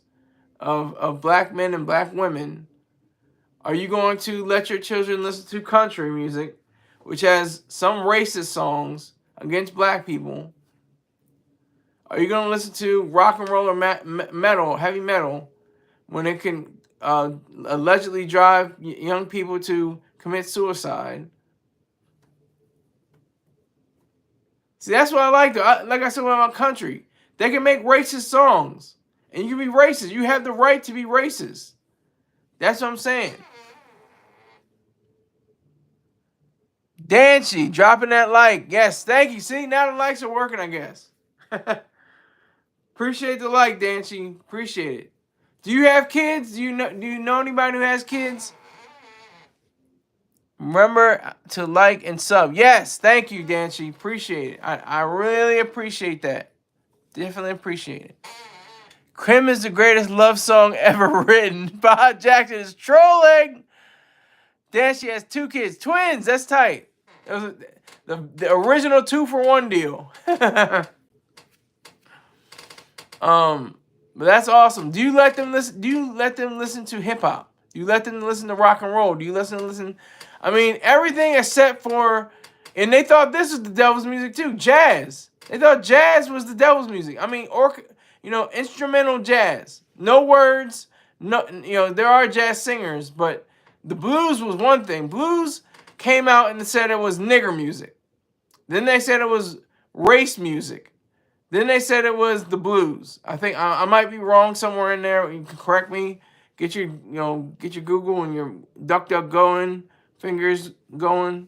of black men and black women? Are you going to let your children listen to country music, which has some racist songs against black people? Are you going to listen to rock and roll or metal, heavy metal, when it can allegedly drive young people to commit suicide? See, that's what I like, though. Like I said about country, they can make racist songs, and you can be racist. You have the right to be racist. That's what I'm saying. Dancy, dropping that like. Yes, thank you. See, now the likes are working, I guess. Appreciate the like, Dancy. Appreciate it. Do you have kids? Do you know anybody who has kids? Remember to like and sub. Yes, thank you, Dancy. Appreciate it. I really appreciate that. Definitely appreciate it. Kim is the greatest love song ever written. Bob Jackson is trolling. Dancy has 2 kids. Twins. That's tight. It was the original 2-for-1 deal. But that's awesome. Do you let them listen to hip hop? Do you let them listen to rock and roll? Do you listen? I mean, everything except for, and they thought this was the devil's music too. Jazz. They thought jazz was the devil's music. I mean, instrumental jazz. No words. No, there are jazz singers, but the blues was one thing. Blues came out and said it was nigger music. Then they said it was race music. Then they said it was the blues. I think I might be wrong somewhere in there. You can correct me. Get your Google and your DuckDuck going, fingers going.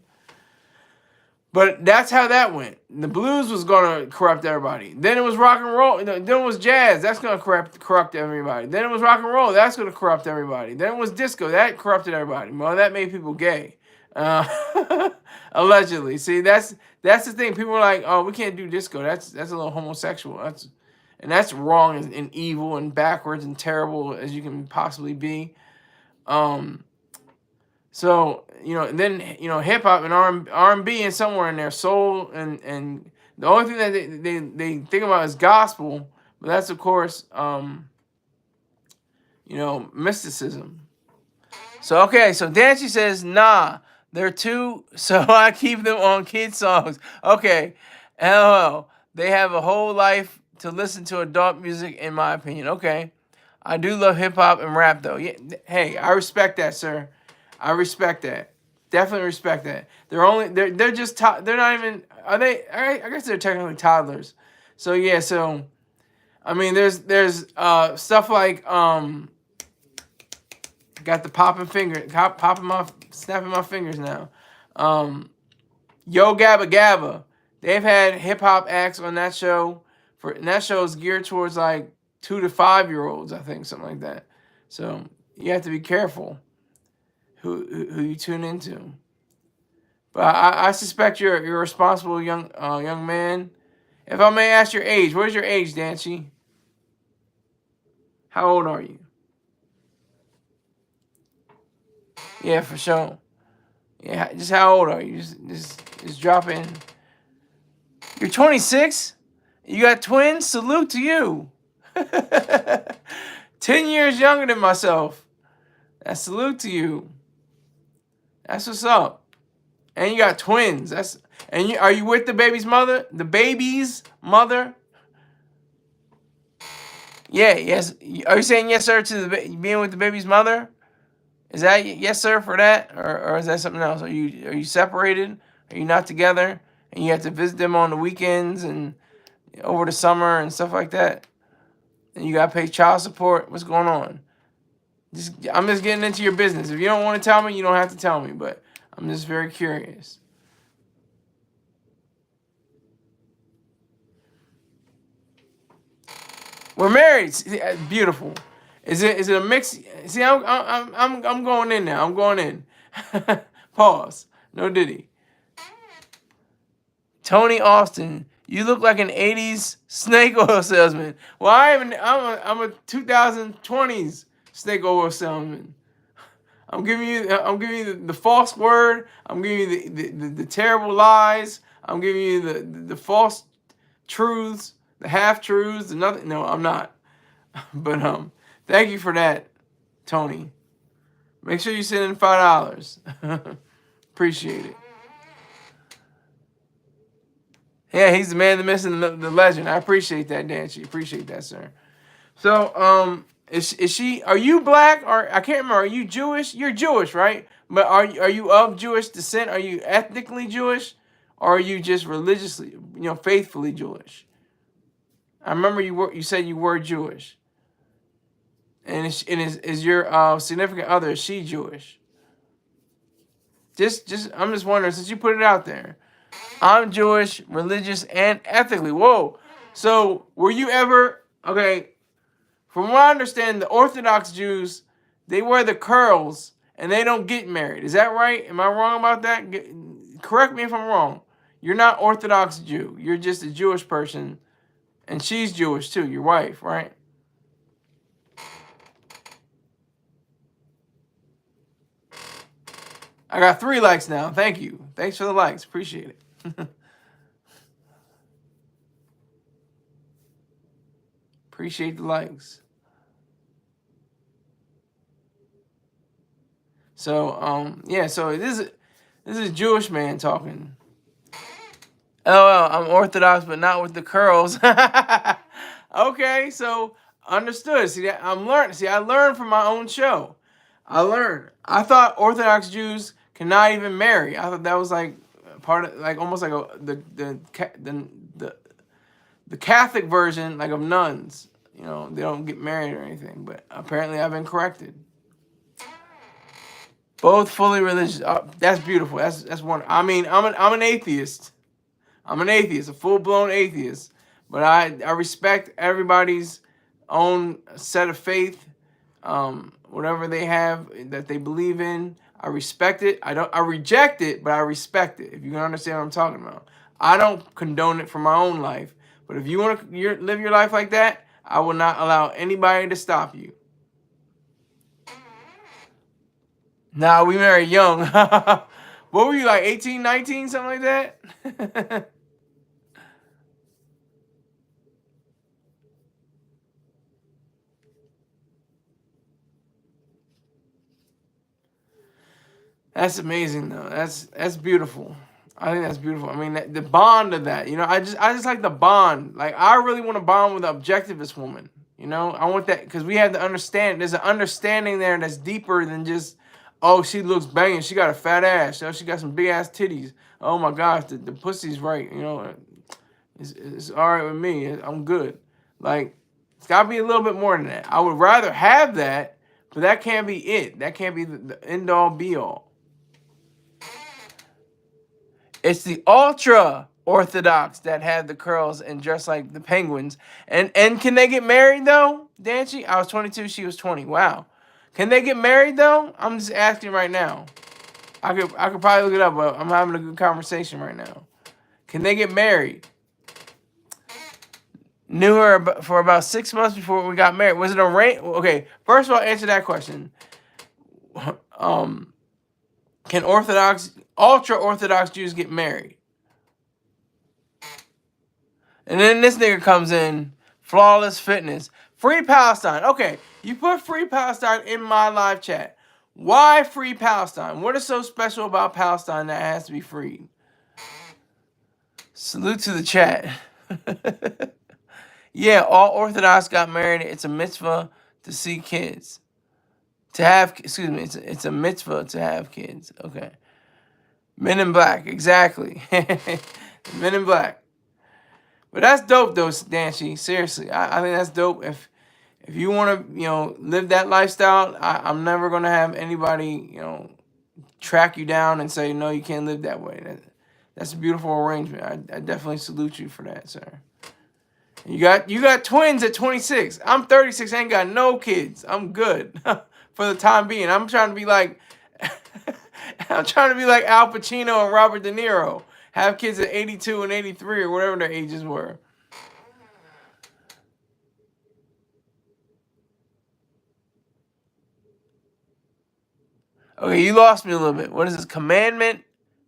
But that's how that went. The blues was gonna corrupt everybody. Then it was rock and roll. Then it was jazz. That's gonna corrupt everybody. Then it was rock and roll. That's gonna corrupt everybody. Then it was disco. That corrupted everybody. Well, that made people gay. Allegedly. See, that's the thing. People are like, oh, we can't do disco. That's a little homosexual. That's wrong and evil and backwards and terrible as you can possibly be. Um, so and then hip hop and R&B and somewhere in there, soul and the only thing that they think about is gospel, but that's of course mysticism. So okay, so Dancy says nah, they're too. So I keep them on kid songs. Okay, LOL. They have a whole life to listen to adult music, in my opinion. Okay, I do love hip hop and rap though. Yeah, hey, I respect that, sir. I respect that. Definitely respect that. They're just they're not even are they? I guess they're technically toddlers. So yeah, so I mean, there's stuff like got the snapping my fingers now. Yo Gabba Gabba, they've had hip hop acts on that show and that show is geared towards like 2 to 5-year-olds, I think, something like that. So you have to be careful who you tune into. But I suspect you're a responsible young man. If I may ask your age, what is your age, Dancy? How old are you? Yeah, for sure. Yeah, just how old are you? Just drop in. You're 26? You got twins? Salute to you. 10 years younger than myself. That's salute to you. That's what's up. And you got twins. Are you with the baby's mother? The baby's mother? Yeah, yes. Are you saying yes, sir, to being with the baby's mother? Is that yes, sir, for that, or is that something else? Are you separated? Are you not together? And you have to visit them on the weekends and over the summer and stuff like that? And you gotta pay child support. What's going on? I'm just getting into your business. If you don't want to tell me, you don't have to tell me. But I'm just very curious. We're married. Beautiful. Is it a mix? See, I'm going in now. I'm going in. Pause. No Diddy. Tony Austin, you look like an '80s snake oil salesman. Well, I'm a 2020s snake oil salesman. I'm giving you the false word. I'm giving you the terrible lies. I'm giving you the false truths, the half truths, the nothing. No, I'm not. But thank you for that, Tony. Make sure you send in $5. Appreciate it. Yeah, he's the man, the myth, and the legend. I appreciate that, Dancy. Appreciate that, sir. So, is she? Are you black or I can't remember? Are you Jewish? You're Jewish, right? But are you of Jewish descent? Are you ethnically Jewish, or are you just religiously, faithfully Jewish? I remember you said you were Jewish. And is your significant other, is she Jewish? I'm just wondering, since you put it out there. I'm Jewish, religious, and ethically. Whoa. So, were you ever... Okay, from what I understand, the Orthodox Jews, they wear the curls, and they don't get married. Is that right? Am I wrong about that? Correct me if I'm wrong. You're not Orthodox Jew. You're just a Jewish person, and she's Jewish too, your wife, right? I got 3 likes now. Thank you. Thanks for the likes. Appreciate it. Appreciate the likes. So, yeah, so this is a Jewish man talking. LOL, I'm Orthodox, but not with the curls. Okay, so understood. See that I'm learning. See, I learned from my own show. I learned. I thought Orthodox Jews cannot even marry. I thought that was like part of, like, almost like the Catholic version, like, of nuns. They don't get married or anything. But apparently, I've been corrected. Both fully religious. That's beautiful. That's wonderful. I mean, I'm an atheist. I'm an atheist, a full-blown atheist. But I respect everybody's own set of faith, whatever they have that they believe in. I respect it. I reject it, but I respect it. If you can understand what I'm talking about. I don't condone it for my own life. But if you want to live your life like that, I will not allow anybody to stop you. Nah, we married young. What were you, like 18, 19, something like that? That's amazing, though. That's beautiful. I think that's beautiful. I mean, the bond of that, I just like the bond. Like, I really want to bond with an objectivist woman. I want that because we have to understand. There's an understanding there that's deeper than just, oh, she looks banging. She got a fat ass. She got some big ass titties. Oh my gosh, the pussy's right. It's all right with me. I'm good. Like, it's got to be a little bit more than that. I would rather have that, but that can't be it. That can't be the end all be all. It's the ultra orthodox that have the curls and dress like the penguins. And can they get married though, Danchi? I was 22, she was 20. Wow. Can they get married though? I'm just asking right now. I could probably look it up, but I'm having a good conversation right now. Can they get married? Knew her for about 6 months before we got married. Was it arranged? Okay, first of all, answer that question. Can ultra Orthodox Jews get married? And then this nigga comes in, flawless fitness. Free Palestine. Okay, you put Free Palestine in my live chat. Why Free Palestine? What is so special about Palestine that has to be freed? Salute to the chat. Yeah, all Orthodox got married. It's a mitzvah to see kids. It's a mitzvah to have kids. Okay. Men in Black, exactly. Men in Black. But that's dope though, Danchi. Seriously, I think that's dope. If you want to, live that lifestyle, I'm never gonna have anybody, track you down and say no, you can't live that way. That's a beautiful arrangement. I definitely salute you for that, sir. You got twins at 26. I'm 36. I ain't got no kids. I'm good for the time being. I'm trying to be like Al Pacino and Robert De Niro. Have kids at 82 and 83 or whatever their ages were. Okay, you lost me a little bit. What is this? Commandment,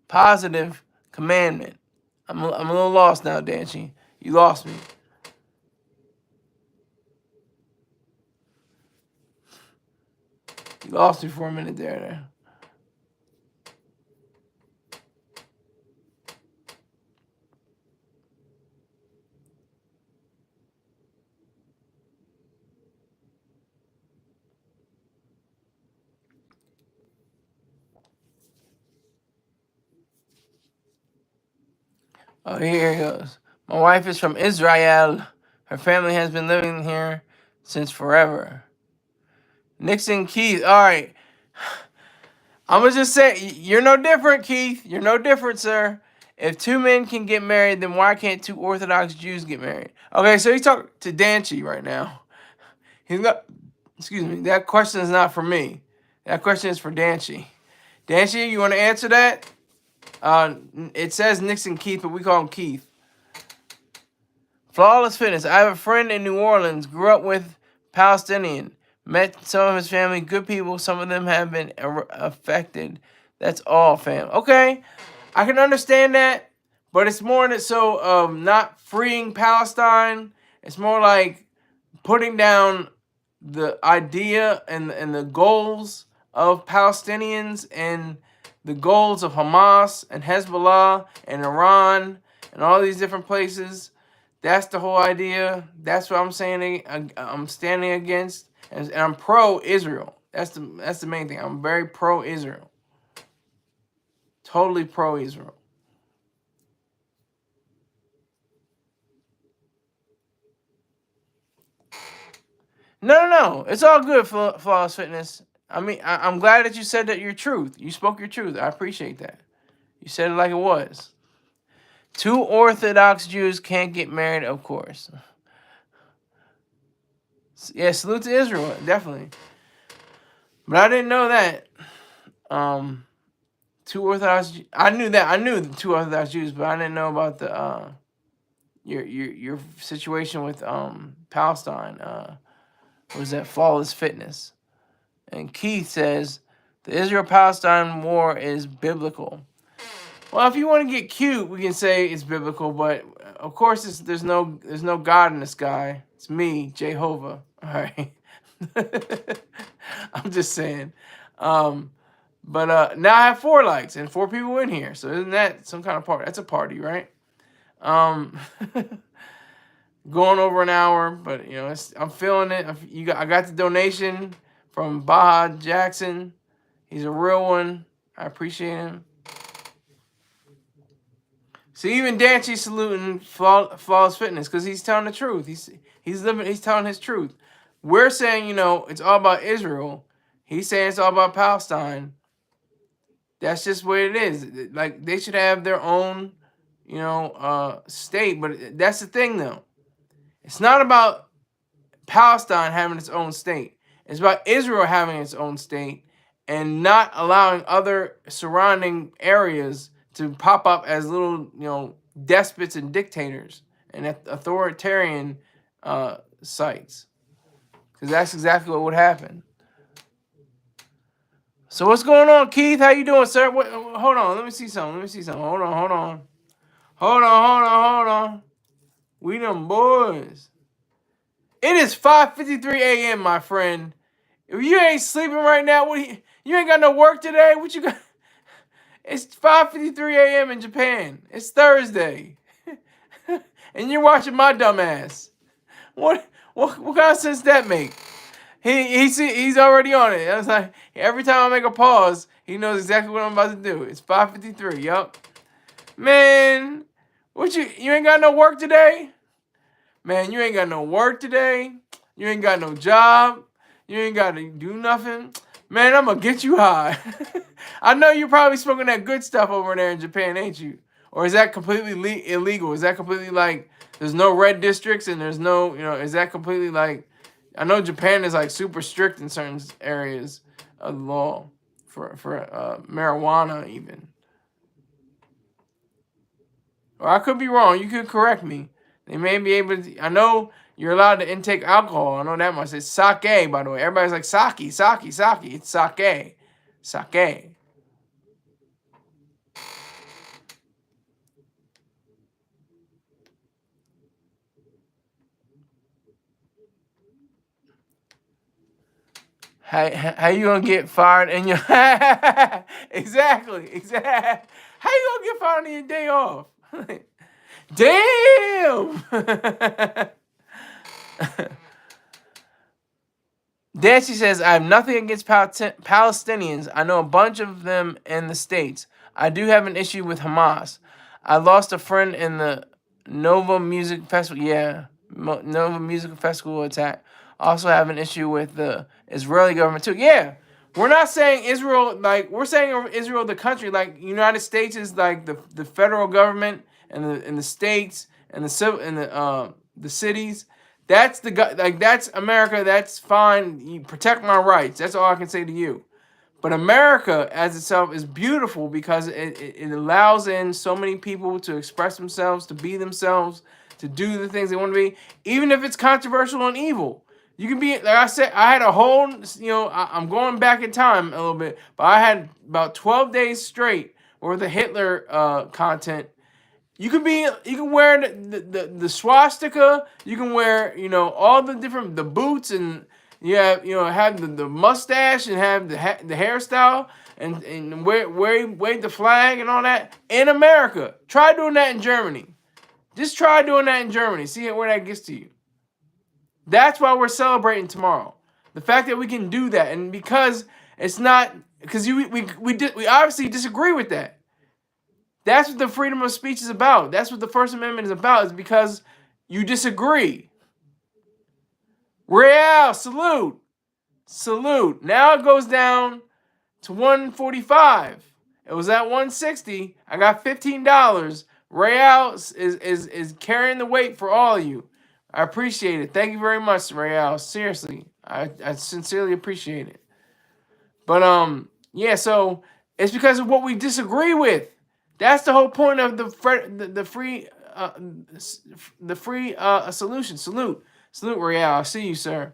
positive, commandment. I'm a little lost now, Danchi. You lost me. You lost me for a minute there. Oh, here it goes. My wife is from Israel. Her family has been living here since forever. Nixon Keith. All right. I'm going to just say, you're no different, Keith. You're no different, sir. If two men can get married, then why can't two Orthodox Jews get married? Okay, so he's talking to Danchi right now. He's not, excuse me, that question is not for me. That question is for Danchi. Danchi, you want to answer that? It says Nixon Keith, but we call him Keith. Flawless fitness. I have a friend in New Orleans, grew up with Palestinian. Met some of his family, good people. Some of them have been affected. That's all, fam. Okay, I can understand that, but it's more than so not freeing Palestine. It's more like putting down the idea and the goals of Palestinians and the goals of Hamas and Hezbollah and Iran and all these different places. That's the whole idea. That's what I'm saying. I'm standing against. And I'm pro-Israel. That's the main thing. I'm very pro-Israel. Totally pro-Israel. No. It's all good, Flawless Fitness. I mean, I'm glad that you said that your truth. You spoke your truth. I appreciate that. You said it like it was. Two Orthodox Jews can't get married, of course. Yeah, salute to Israel, definitely. But I didn't know that. two Orthodox. I knew that. I knew the two Orthodox Jews, but I didn't know about the your situation with Palestine. Was that Flawless Fitness? And Keith says the Israel-Palestine war is biblical. Well, if you want to get cute, we can say it's biblical, but of course, there's no God in the sky. It's me, Jehovah. All right. I'm just saying. But now I have 4 likes and 4 people in here. So isn't that some kind of party? That's a party, right? Going over an hour, but you know, I'm feeling it. I got the donation from Baha Jackson. He's a real one. I appreciate him. So even Danchi's saluting Flawless Fitness because he's telling the truth. He's telling his truth. We're saying, you know, it's all about Israel. He's saying it's all about Palestine. That's just what it is. Like, they should have their own, you know, state. But that's the thing, though. It's not about Palestine having its own state. It's about Israel having its own state and not allowing other surrounding areas to pop up as little, you know, despots and dictators and authoritarian sites. Because that's exactly what would happen. So what's going on, Keith? How you doing, sir? Hold on. Let me see something. Hold on. We them boys. It is 5:53 a.m., my friend. If you ain't sleeping right now, you ain't got no work today? What you got? It's 5:53 a.m. in Japan. It's Thursday. And you're watching my dumb ass. What kind of sense that make? He's already on it. I was like, every time I make a pause, he knows exactly what I'm about to do. It's 5:53. Yup. Man, you ain't got no work today? Man, you ain't got no work today. You ain't got no job. You ain't got to do nothing. Man, I'm going to get you high. I know you're probably smoking that good stuff over there in Japan, ain't you? Or is that completely illegal? Is that completely like, there's no red districts and there's no, you know, is that completely like, I know Japan is like super strict in certain areas of the law for marijuana even. Or I could be wrong. You could correct me. They may be able to. I know you're allowed to intake alcohol. I know that much. It's sake, by the way. Everybody's like, sake. It's sake. Sake. How you gonna get fired in your... Exactly. How you gonna get fired on your day off? Damn! Dancy says, I have nothing against Palestinians. I know a bunch of them in the States. I do have an issue with Hamas. I lost a friend in the Nova Music Festival. Yeah, Nova Music Festival attack. Also have an issue with the Israeli government too. Yeah, we're not saying Israel, like, we're saying Israel the country. Like, United States is like the federal government and the states and the cities. That's that's America. That's fine. You protect my rights. That's all I can say to you. But America as itself is beautiful because it allows in so many people to express themselves, to be themselves, to do the things they want to be, even if it's controversial and evil. You can be, like I said, I had a whole, I'm going back in time a little bit, but I had about 12 days straight worth of Hitler content. You can wear the swastika. You can wear, all the different, the boots, and have the mustache and have the hairstyle and wave the flag and all that in America. Try doing that in Germany. Just try doing that in Germany. See where that gets to you. That's why we're celebrating tomorrow. The fact that we can do that, and because it's not, because we obviously disagree with that. That's what the freedom of speech is about. That's what the First Amendment is about, is because you disagree. Real, salute. Salute. Now it goes down to $145. It was at $160. I got $15. Real is carrying the weight for all of you. I appreciate it. Thank you very much, Real. Seriously. I sincerely appreciate it. But Yeah, so it's because of what we disagree with. That's the whole point of the free solution. Salute, Royale. I see you, sir.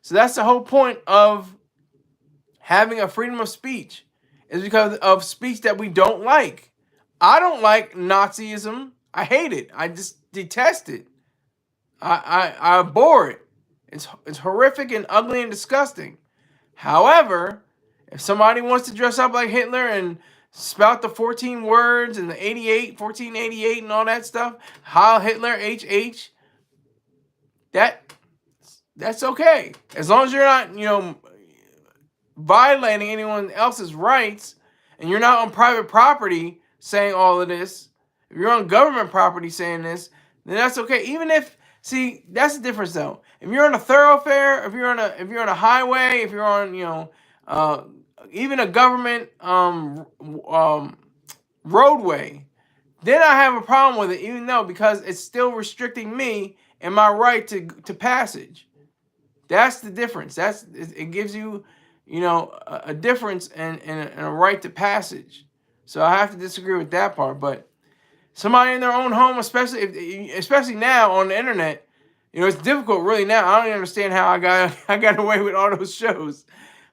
So that's the whole point of having a freedom of speech, is because of speech that we don't like. I don't like Nazism. I hate it. I just detest it. I abhor it. It's horrific and ugly and disgusting. However, if somebody wants to dress up like Hitler and spout the 14 words and the 1488 and all that stuff, Heil Hitler, HH, that's okay. As long as you're not, violating anyone else's rights and you're not on private property saying all of this. If you're on government property saying this, then that's okay. Even if, see, that's the difference though. If you're on a thoroughfare, if you're on a highway, if you're on, even a government roadway, then I have a problem with it, even though, because it's still restricting me and my right to passage. That's the difference. It gives you, a difference and a right to passage. So I have to disagree with that part. But somebody in their own home, especially now on the internet, it's difficult really now. I don't even understand how I got away with all those shows,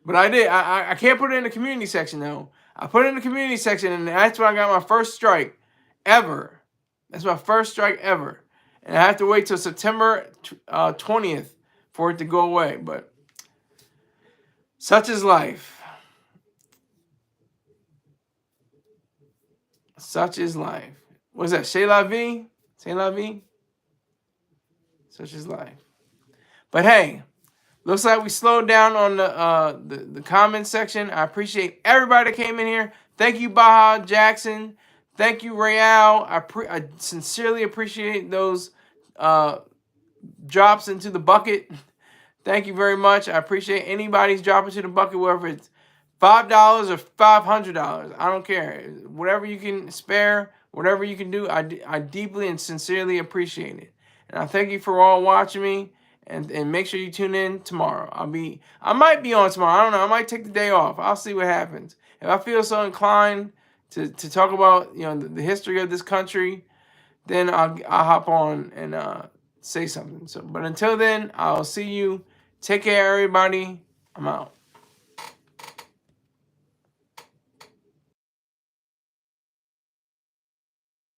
but I did. I can't put it in the community section though. I put it in the community section, and that's when I got my first strike ever. That's my first strike ever, and I have to wait till September 20th for it to go away. But such is life. Such is life. What's that? C'est la vie? C'est la vie? Such is life. But hey, looks like we slowed down on the comment section. I appreciate everybody that came in here. Thank you, Baja Jackson. Thank you, Royale. I sincerely appreciate those drops into the bucket. Thank you very much. I appreciate anybody's dropping to the bucket, whether it's $5 or $500. I don't care. Whatever you can spare, whatever you can do, I deeply and sincerely appreciate it. And I thank you for all watching me. And make sure you tune in tomorrow. I might be on tomorrow. I don't know. I might take the day off. I'll see what happens. If I feel so inclined to talk about the history of this country, then I'll hop on and say something. But until then, I'll see you. Take care, everybody. I'm out.